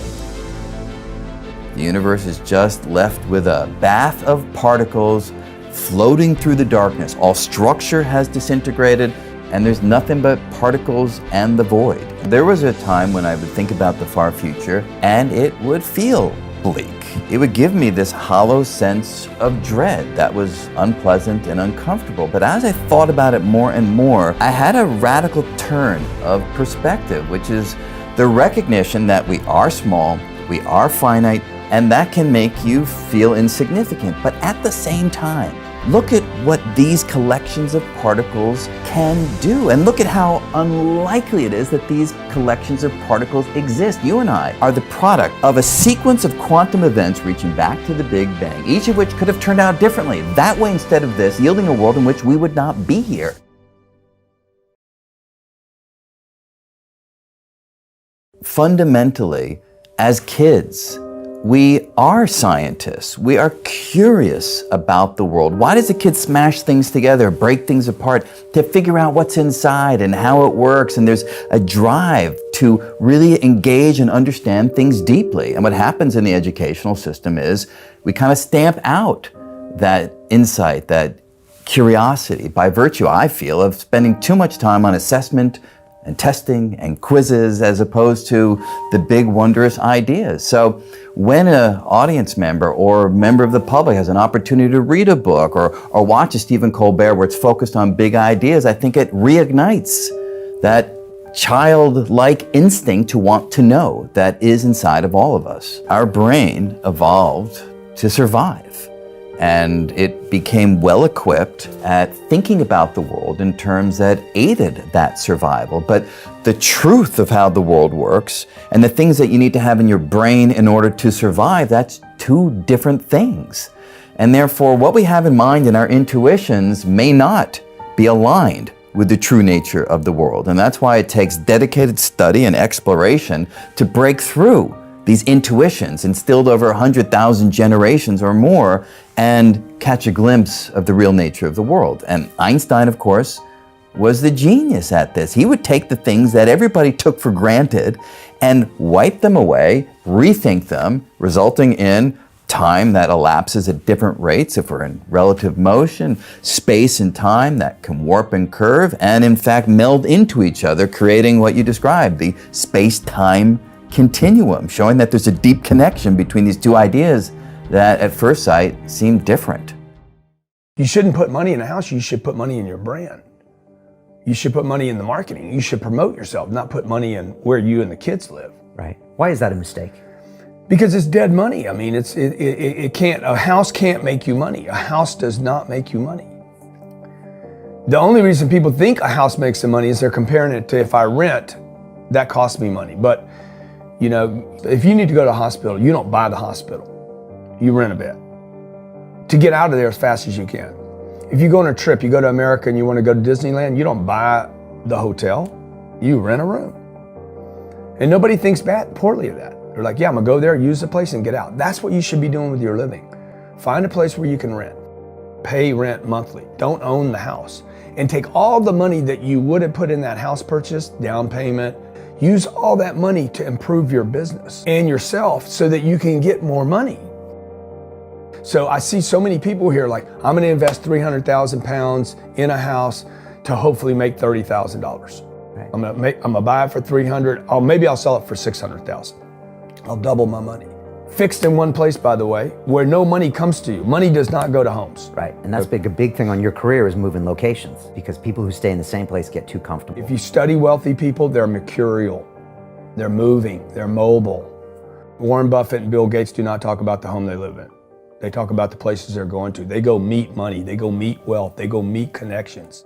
The universe is just left with a bath of particles floating through the darkness. All structure has disintegrated, and there's nothing but particles and the void. There was a time when I would think about the far future, and it would feel bleak. It would give me this hollow sense of dread that was unpleasant and uncomfortable. But as I thought about it more and more, I had a radical turn of perspective, which is the recognition that we are small, we are finite, and that can make you feel insignificant. But at the same time, look at what these collections of particles can do, and look at how unlikely it is that these collections of particles exist. You and I are the product of a sequence of quantum events reaching back to the Big Bang, each of which could have turned out differently, that way instead of this, yielding a world in which we would not be here. Fundamentally, as kids, we are scientists. We are curious about the world. Why does a kid smash things together, break things apart, to figure out what's inside and how it works? And there's a drive to really engage and understand things deeply. And what happens in the educational system is we kind of stamp out that insight, that curiosity, by virtue, I feel, of spending too much time on assessment and testing and quizzes as opposed to the big wondrous ideas. So when an audience member or member of the public has an opportunity to read a book or watch a Stephen Colbert where it's focused on big ideas, I think it reignites that childlike instinct to want to know that is inside of all of us. Our brain evolved to survive. And it became well equipped at thinking about the world in terms that aided that survival. But the truth of how the world works and the things that you need to have in your brain in order to survive, that's two different things. And therefore, what we have in mind and our intuitions may not be aligned with the true nature of the world. And that's why it takes dedicated study and exploration to break through these intuitions instilled over 100,000 generations or more and catch a glimpse of the real nature of the world. And Einstein, of course, was the genius at this. He would take the things that everybody took for granted and wipe them away, rethink them, resulting in time that elapses at different rates if we're in relative motion, space and time that can warp and curve, and in fact meld into each other, creating what you described, the space-time continuum, showing that there's a deep connection between these two ideas that at first sight seem different. You shouldn't put money in a house, you should put money in your brand. You should put money in the marketing. You should promote yourself, not put money in where you and the kids live. Right. Why is that a mistake? Because it's dead money. I mean, it can't, a house can't make you money. A house does not make you money. The only reason people think a house makes them money is they're comparing it to if I rent, that costs me money. But you know, if you need to go to a hospital, you don't buy the hospital. You rent a bed to get out of there as fast as you can. If you go on a trip, you go to America and you want to go to Disneyland, you don't buy the hotel, you rent a room. And nobody thinks poorly of that. They're like, yeah, I'm gonna go there, use the place and get out. That's what you should be doing with your living. Find a place where you can rent. Pay rent monthly. Don't own the house. And take all the money that you would have put in that house purchase, down payment, use all that money to improve your business and yourself so that you can get more money. So I see so many people here like, I'm gonna invest 300,000 pounds in a house to hopefully make $30,000. Right. I'm gonna buy it for $300,000. Maybe I'll sell it for $600,000. I'll double my money. Fixed in one place, by the way, where no money comes to you. Money does not go to homes. Right, and that's a big thing on your career is moving locations, because people who stay in the same place get too comfortable. If you study wealthy people, they're mercurial. They're moving, they're mobile. Warren Buffett and Bill Gates do not talk about the home they live in. They talk about the places they're going to. They go meet money, they go meet wealth, they go meet connections.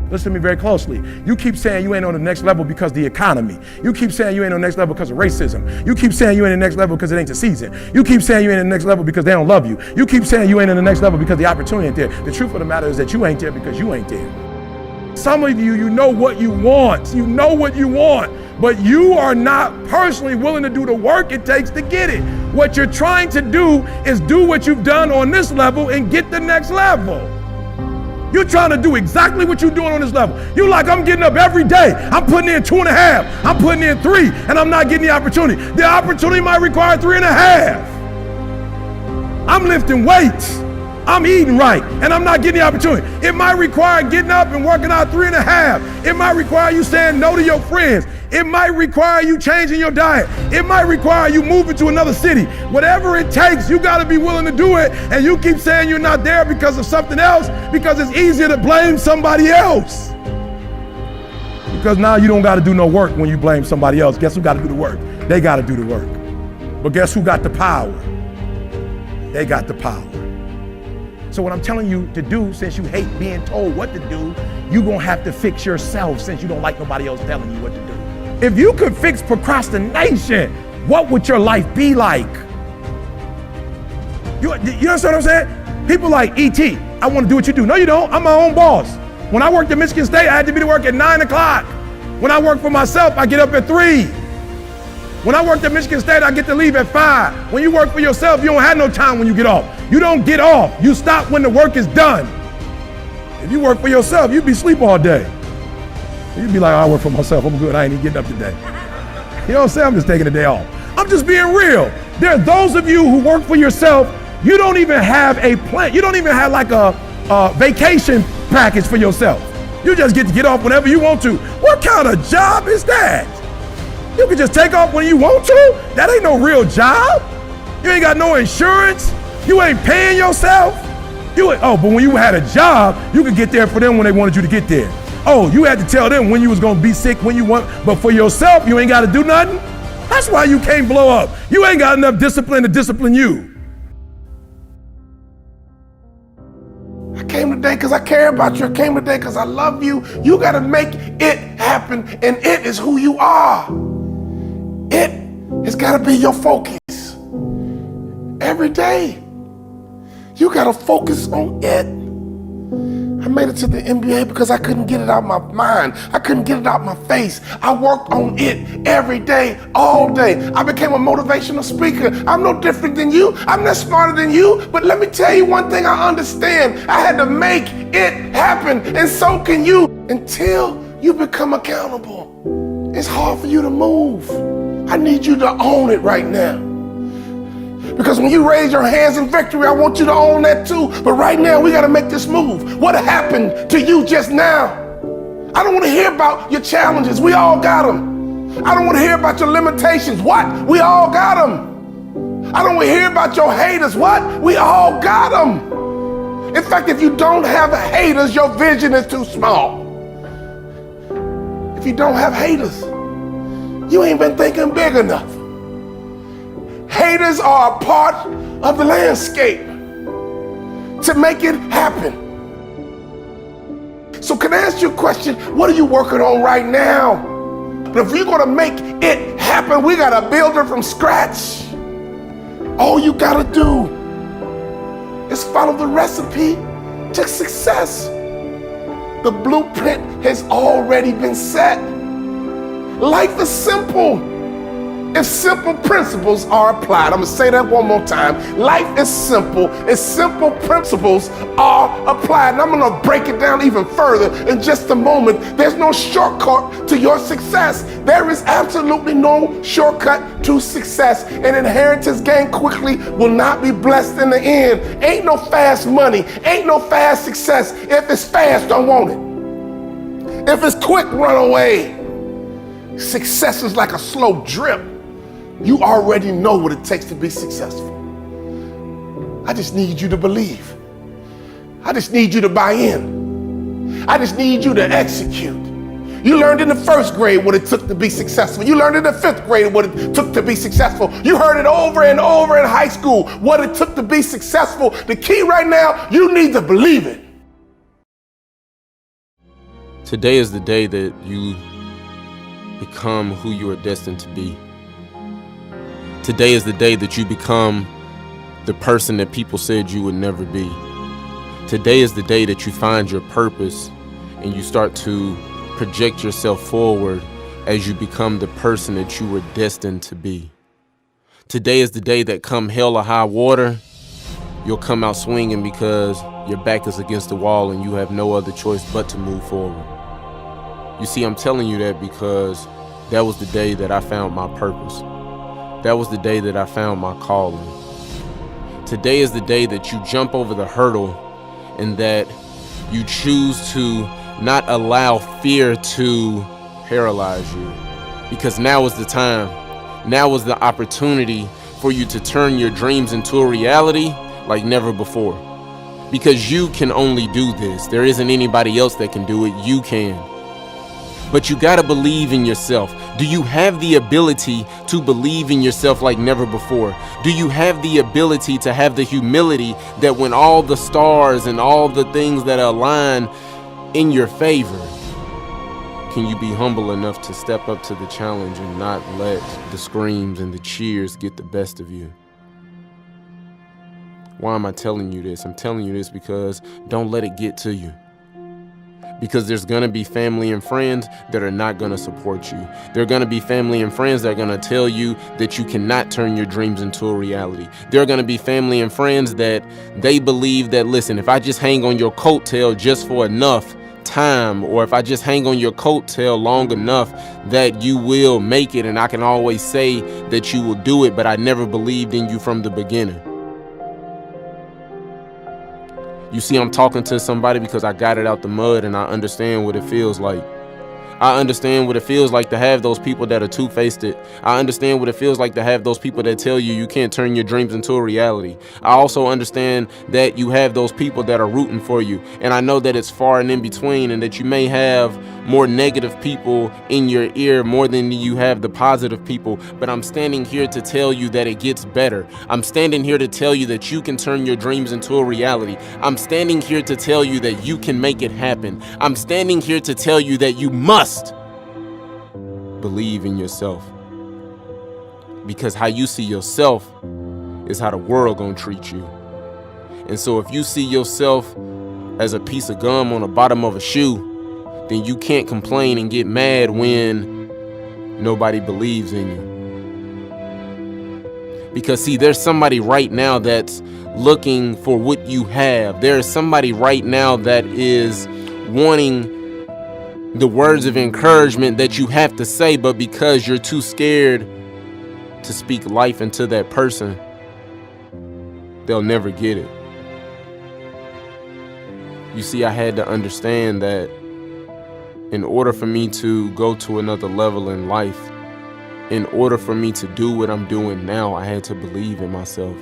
Listen to me very closely. You keep saying you ain't on the next level because of the economy. You keep saying you ain't on the next level because of racism. You keep saying you ain't on the next level because it ain't the season. You keep saying you ain't on the next level because they don't love you. You keep saying you ain't on the next level because the opportunity ain't there. The truth of the matter is that you ain't there because you ain't there. Some of you, you know what you want. You know what you want, but you are not personally willing to do the work it takes to get it. What you're trying to do is do what you've done on this level and get the next level. You're trying to do exactly what you're doing on this level. You're like, I'm getting up every day. I'm putting in 2.5. I'm putting in 3, and I'm not getting the opportunity. The opportunity might require 3.5. I'm lifting weights. I'm eating right, and I'm not getting the opportunity. It might require getting up and working out 3.5. It might require you saying no to your friends. It might require you changing your diet. It might require you moving to another city. Whatever it takes, you gotta be willing to do it, and you keep saying you're not there because of something else, because it's easier to blame somebody else. Because now you don't gotta do no work when you blame somebody else. Guess who gotta do the work? They gotta do the work. But guess who got the power? They got the power. So what I'm telling you to do, since you hate being told what to do, you're gonna have to fix yourself, since you don't like nobody else telling you what to do. If you could fix procrastination, what would your life be like? You understand what I'm saying? People like, E.T., I want to do what you do. No, you don't. I'm my own boss. When I worked at Michigan State, I had to be to work at 9 o'clock. When I work for myself, I get up at 3. When I worked at Michigan State, I get to leave at 5. When you work for yourself, you don't have no time when you get off. You don't get off. You stop when the work is done. If you work for yourself, you'd be asleep all day. You'd be like, I work for myself, I'm good, I ain't even getting up today. You know what I'm saying? I'm just taking a day off. I'm just being real. There are those of you who work for yourself, you don't even have a plan. You don't even have like a vacation package for yourself. You just get to get off whenever you want to. What kind of job is that? You can just take off when you want to? That ain't no real job. You ain't got no insurance. You ain't paying yourself. But when you had a job, you could get there for them when they wanted you to get there. Oh, you had to tell them when you was gonna be sick, when you want, but for yourself, you ain't gotta do nothing? That's why you can't blow up. You ain't got enough discipline to discipline you. I came today because I care about you. I came today because I love you. You gotta make it happen, and it is who you are. It has gotta be your focus. Every day, you gotta focus on it. I made it to the NBA because I couldn't get it out of my mind. I couldn't get it out of my face. I worked on it every day, all day. I became a motivational speaker. I'm no different than you. I'm not smarter than you. But let me tell you one thing I understand. I had to make it happen, and so can you. Until you become accountable, it's hard for you to move. I need you to own it right now. Because when you raise your hands in victory, I want you to own that too. But right now, we gotta make this move. What happened to you just now? I don't wanna hear about your challenges. We all got them. I don't wanna hear about your limitations. What? We all got them. I don't wanna hear about your haters. What? We all got them. In fact, if you don't have haters, your vision is too small. If you don't have haters, you ain't been thinking big enough. Haters are a part of the landscape to make it happen. So can I ask you a question? What are you working on right now? But if you're gonna make it happen, we gotta build it from scratch. All you gotta do is follow the recipe to success. The blueprint has already been set. Life is simple. if simple principles are applied. I'm gonna say that one more time. Life is simple if simple principles are applied. And I'm gonna break it down even further in just a moment. There's no shortcut to your success. There is absolutely no shortcut to success. An inheritance gained quickly will not be blessed in the end. Ain't no fast money, ain't no fast success. If it's fast, don't want it. If it's quick, run away. Success is like a slow drip. You already know what it takes to be successful. I just need you to believe. I just need you to buy in. I just need you to execute. You learned in the first grade what it took to be successful. You learned in the fifth grade what it took to be successful. You heard it over and over in high school, what it took to be successful. The key right now, you need to believe it. Today is the day that you become who you are destined to be. Today is the day that you become the person that people said you would never be. Today is the day that you find your purpose and you start to project yourself forward as you become the person that you were destined to be. Today is the day that come hell or high water, you'll come out swinging because your back is against the wall and you have no other choice but to move forward. You see, I'm telling you that because that was the day that I found my purpose. That was the day that I found my calling. Today is the day that you jump over the hurdle and that you choose to not allow fear to paralyze you. Because now is the time. Now is the opportunity for you to turn your dreams into a reality like never before. Because you can only do this. There isn't anybody else that can do it. You can. But you gotta believe in yourself. Do you have the ability to believe in yourself like never before? Do you have the ability to have the humility that when all the stars and all the things that align in your favor, can you be humble enough to step up to the challenge and not let the screams and the cheers get the best of you? Why am I telling you this? I'm telling you this because don't let it get to you. Because there's gonna be family and friends that are not gonna support you. There are gonna be family and friends that are gonna tell you that you cannot turn your dreams into a reality. There are gonna be family and friends that they believe that, listen, if I just hang on your coattail just for enough time, or if I just hang on your coattail long enough, that you will make it, and I can always say that you will do it, but I never believed in you from the beginning. You see, I'm talking to somebody because I got it out the mud and I understand what it feels like. I understand what it feels like to have those people that are two-faced it. I understand what it feels like to have those people that tell you you can't turn your dreams into a reality. I also understand that you have those people that are rooting for you. And I know that it's far and in between, and that you may have more negative people in your ear more than you have the positive people. But I'm standing here to tell you that it gets better. I'm standing here to tell you that you can turn your dreams into a reality. I'm standing here to tell you that you can make it happen. I'm standing here to tell you that you must believe in yourself, because how you see yourself is how the world gonna treat you. And so if you see yourself as a piece of gum on the bottom of a shoe, then you can't complain and get mad when nobody believes in you. Because see, there's somebody right now that's looking for what you have. There's somebody right now that is wanting the words of encouragement that you have to say, but because you're too scared to speak life into that person, they'll never get it. You see, I had to understand that in order for me to go to another level in life, in order for me to do what I'm doing now, I had to believe in myself.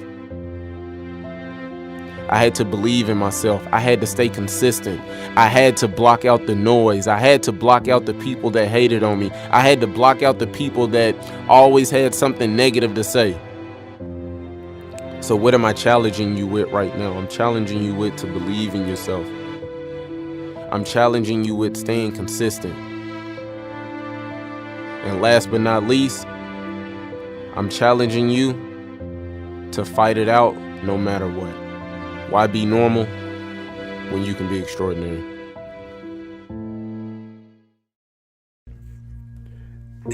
I had to believe in myself. I had to stay consistent. I had to block out the noise. I had to block out the people that hated on me. I had to block out the people that always had something negative to say. So what am I challenging you with right now? I'm challenging you with to believe in yourself. I'm challenging you with staying consistent. And last but not least, I'm challenging you to fight it out no matter what. Why be normal when you can be extraordinary?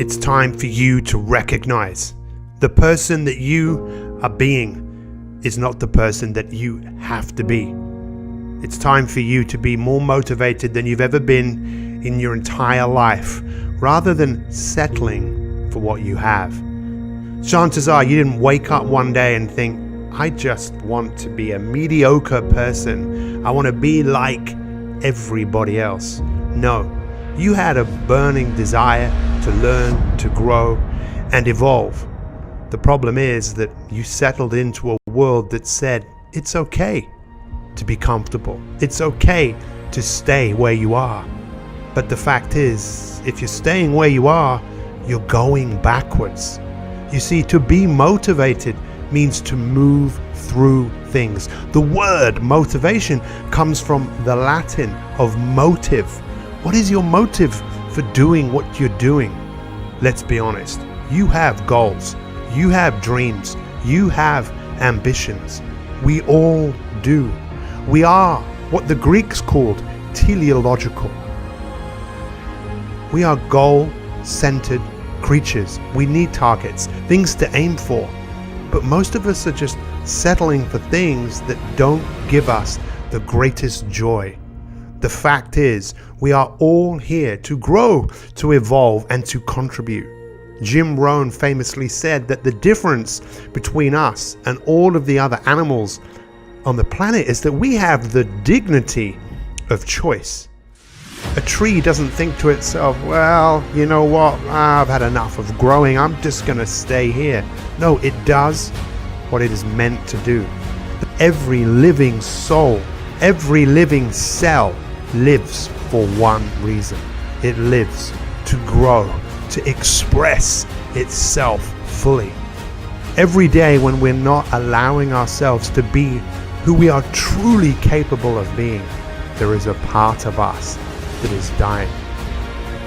it's time for you to recognize the person that you are being is not the person that you have to be. It's time for you to be more motivated than you've ever been in your entire life, rather than settling for what you have. Chances are you didn't wake up one day and think, I just want to be a mediocre person. I want to be like everybody else. No, you had a burning desire to learn, to grow, and evolve. The problem is that you settled into a world that said it's okay to be comfortable. It's okay to stay where you are. But the fact is, if you're staying where you are, you're going backwards. You see, to be motivated means to move through things. The word motivation comes from the Latin of motive. What is your motive for doing what you're doing? Let's be honest. You have goals. You have dreams. You have ambitions. We all do. We are what the Greeks called teleological. We are goal-centered creatures. We need targets, things to aim for. But most of us are just settling for things that don't give us the greatest joy. The fact is, we are all here to grow, to evolve, and to contribute. Jim Rohn famously said that the difference between us and all of the other animals on the planet is that we have the dignity of choice. A tree doesn't think to itself, well, you know what, I've had enough of growing, I'm just gonna stay here. No, it does what it is meant to do. Every living soul, every living cell lives for one reason. It lives to grow, to express itself fully. Every day when we're not allowing ourselves to be who we are truly capable of being, there is a part of us that is dying.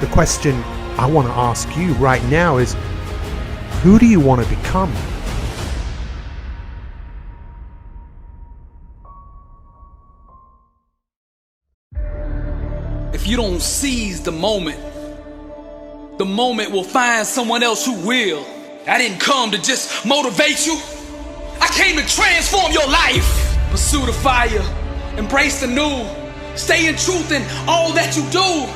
The question I want to ask you right now is, who do you want to become? If you don't seize the moment will find someone else who will. I didn't come to just motivate you. I came to transform your life. Pursue the fire, embrace the new, stay in truth in all that you do.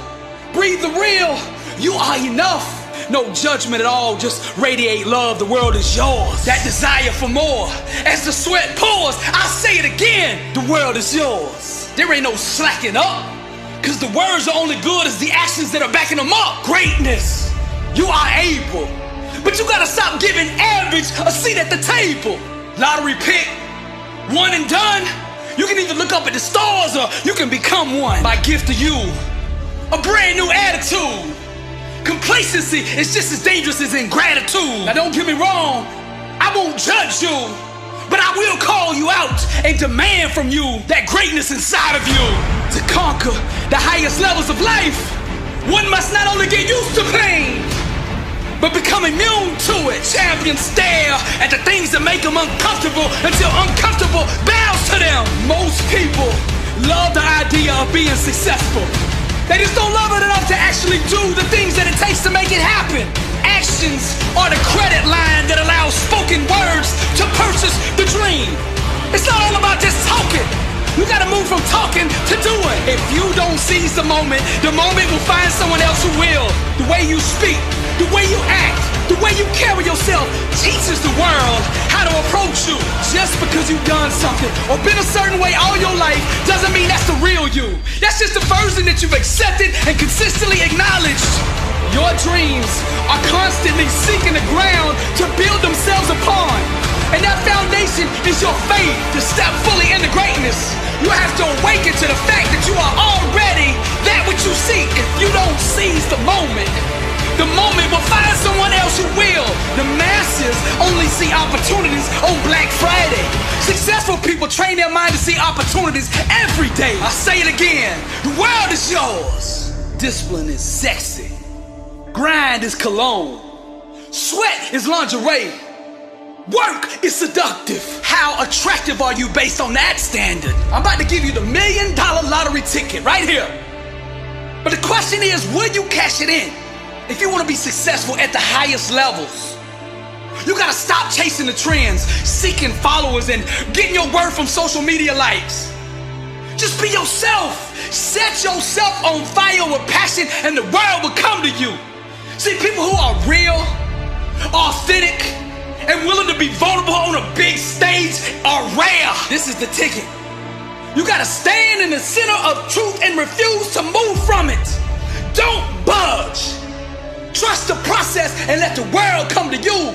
Breathe the real, you are enough. No judgment at all, just radiate love, the world is yours. That desire for more, as the sweat pours, I'll say it again, the world is yours. There ain't no slacking up, cause the words are only good as the actions that are backing them up. Greatness, you are able, but you gotta stop giving average a seat at the table. Lottery pick, one and done. You can either look up at the stars or you can become one. My gift to you, a brand new attitude. Complacency is just as dangerous as ingratitude. Now don't get me wrong, I won't judge you, but I will call you out and demand from you that greatness inside of you. To conquer the highest levels of life, one must not only get used to pain, but become immune to it. Champions stare at the things that make them uncomfortable until uncomfortable bows to them. Most people love the idea of being successful. They just don't love it enough to actually do the things that it takes to make it happen. Actions are the credit line that allows spoken words to purchase the dream. It's not all about just talking. You gotta move from talking to doing. If you don't seize the moment will find someone else who will. The way you speak, the way you act, the way you carry yourself teaches the world how to approach you. Just because you've done something or been a certain way all your life doesn't mean that's the real you. That's just the version that you've accepted and consistently acknowledged. Your dreams are constantly seeking the ground to build themselves upon. And that foundation is your faith to step fully into greatness. You have to awaken to the fact that you are already that which you seek. If you don't seize the moment will find someone else who will. The masses only see opportunities on Black Friday. Successful people train their mind to see opportunities every day. I say it again, the world is yours. Discipline is sexy. Grind is cologne. Sweat is lingerie. Work is seductive. How attractive are you based on that standard? I'm about to give you the $1 million lottery ticket right here. But the question is, will you cash it in? If you want to be successful at the highest levels, you gotta stop chasing the trends, seeking followers, and getting your word from social media likes. Just be yourself. Set yourself on fire with passion, and the world will come to you. See, people who are real, authentic, and willing to be vulnerable on a big stage are rare. This is the ticket. You gotta stand in the center of truth and refuse to move from it. Don't budge. Trust the process and let the world come to you.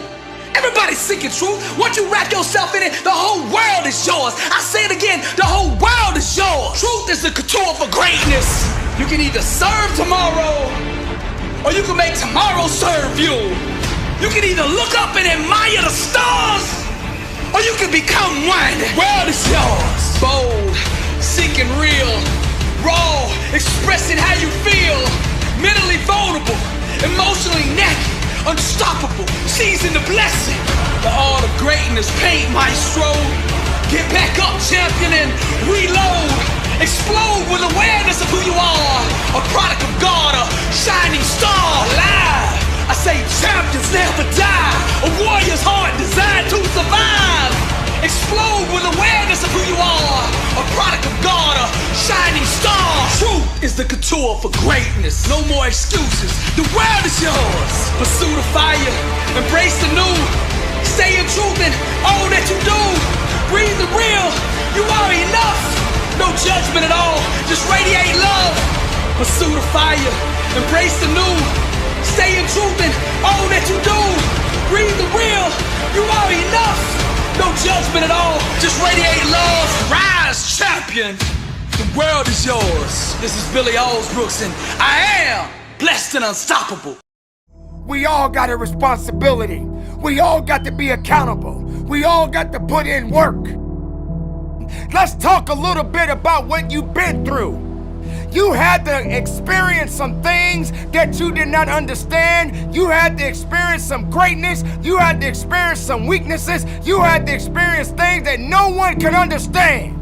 Everybody's seeking truth. Once you wrap yourself in it, the whole world is yours. I say it again, the whole world is yours. Truth is the couture for greatness. You can either serve tomorrow, or you can make tomorrow serve you. You can either look up and admire the stars, or you can become one. The world is yours. Bold, seeking real, raw, expressing how you feel, mentally vulnerable, emotionally naked, unstoppable, seizing the blessing. The art of greatness, paint maestro. Get back up, champion, and reload. Explode with awareness of who you are. A product of God, a shining star. Alive. I say champions never die. A warrior's heart designed to survive. Explode with awareness of who you are. A product of God, a shining star. Truth is the couture for greatness. No more excuses. The world is yours. Pursue the fire. Embrace the new. Stay in truth in all that you do. Breathe the real. You are enough. No judgment at all. Just radiate love. Pursue the fire. Embrace the new. Stay in truth in all that you do. Breathe the real. You are enough. No judgment at all, just radiate love. Rise, champion. The world is yours. This is Billy Alsbrooks, and I am blessed and unstoppable. We all got a responsibility. We all got to be accountable. We all got to put in work. Let's talk a little bit about what you've been through. You had to experience some things that you did not understand. You had to experience some greatness. You had to experience some weaknesses. You had to experience things that no one can understand.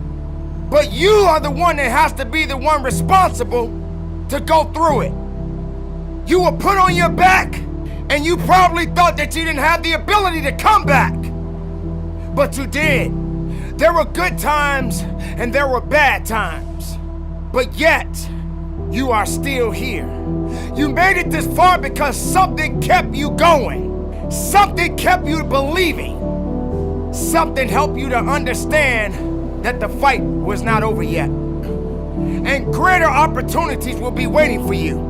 But you are the one that has to be the one responsible to go through it. You were put on your back, and you probably thought that you didn't have the ability to come back. But you did. There were good times, and there were bad times. But yet, you are still here. You made it this far because something kept you going. Something kept you believing. Something helped you to understand that the fight was not over yet. And greater opportunities will be waiting for you.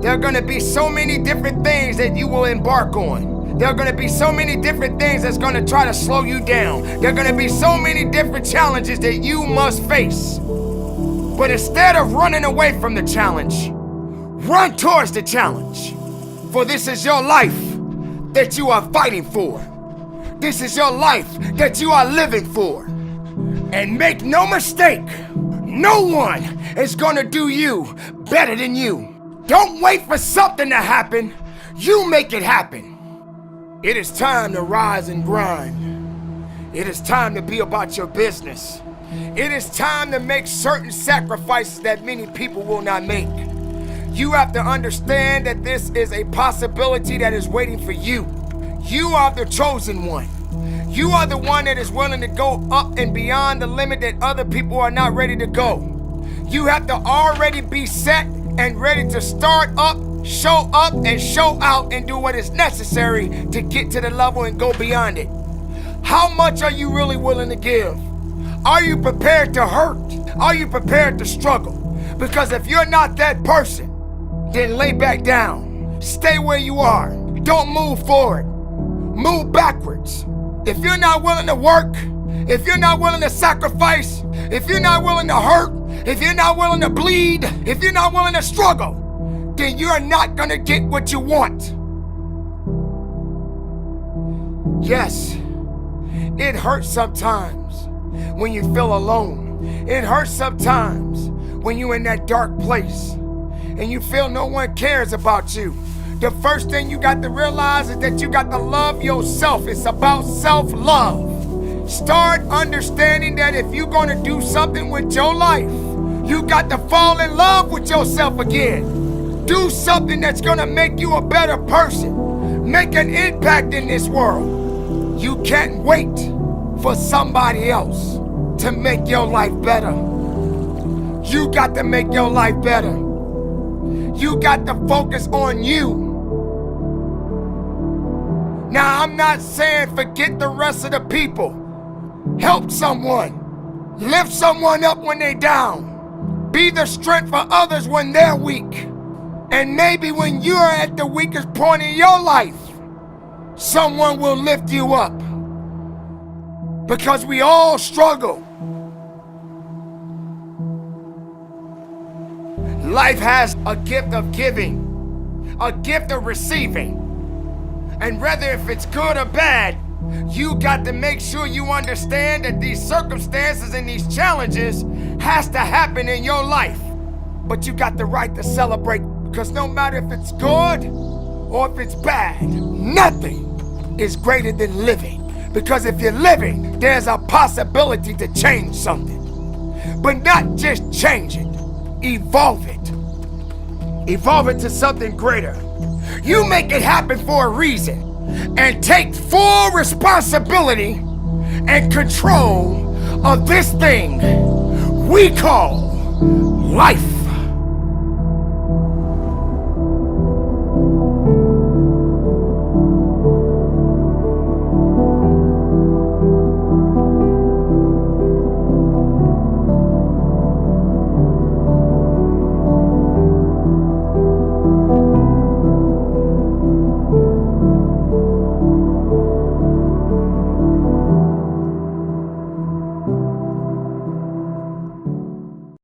There are gonna be so many different things that you will embark on. There are gonna be so many different things that's gonna try to slow you down. There are gonna be so many different challenges that you must face. But instead of running away from the challenge, run towards the challenge. For this is your life that you are fighting for. This is your life that you are living for. And make no mistake, no one is gonna do you better than you. Don't wait for something to happen, you make it happen. It is time to rise and grind. It is time to be about your business. It is time to make certain sacrifices that many people will not make. You have to understand that this is a possibility that is waiting for you. You are the chosen one. You are the one that is willing to go up and beyond the limit that other people are not ready to go. You have to already be set and ready to start up, show up, and show out and do what is necessary to get to the level and go beyond it. How much are you really willing to give? Are you prepared to hurt? Are you prepared to struggle? Because if you're not that person, then lay back down. Stay where you are. Don't move forward. Move backwards. If you're not willing to work, if you're not willing to sacrifice, if you're not willing to hurt, if you're not willing to bleed, if you're not willing to struggle, then you're not gonna get what you want. Yes, it hurts sometimes when you feel alone. It hurts sometimes when you're in that dark place and you feel no one cares about you. The first thing you got to realize is that you got to love yourself. It's about self-love. Start understanding that if you're gonna do something with your life, you got to fall in love with yourself again. Do something that's gonna make you a better person. Make an impact in this world. You can't wait for somebody else to make your life better. You got to make your life better. You got to focus on you. Now, I'm not saying forget the rest of the people. Help someone. Lift someone up when they're down. Be the strength for others when they're weak. And maybe when you're at the weakest point in your life, someone will lift you up. Because we all struggle. Life has a gift of giving, a gift of receiving. And whether if it's good or bad, you got to make sure you understand that these circumstances and these challenges has to happen in your life. But you got the right to celebrate, because no matter if it's good or if it's bad, nothing is greater than living. Because if you're living, there's a possibility to change something. But not just change it, evolve it. Evolve it to something greater. You make it happen for a reason, and take full responsibility and control of this thing we call life.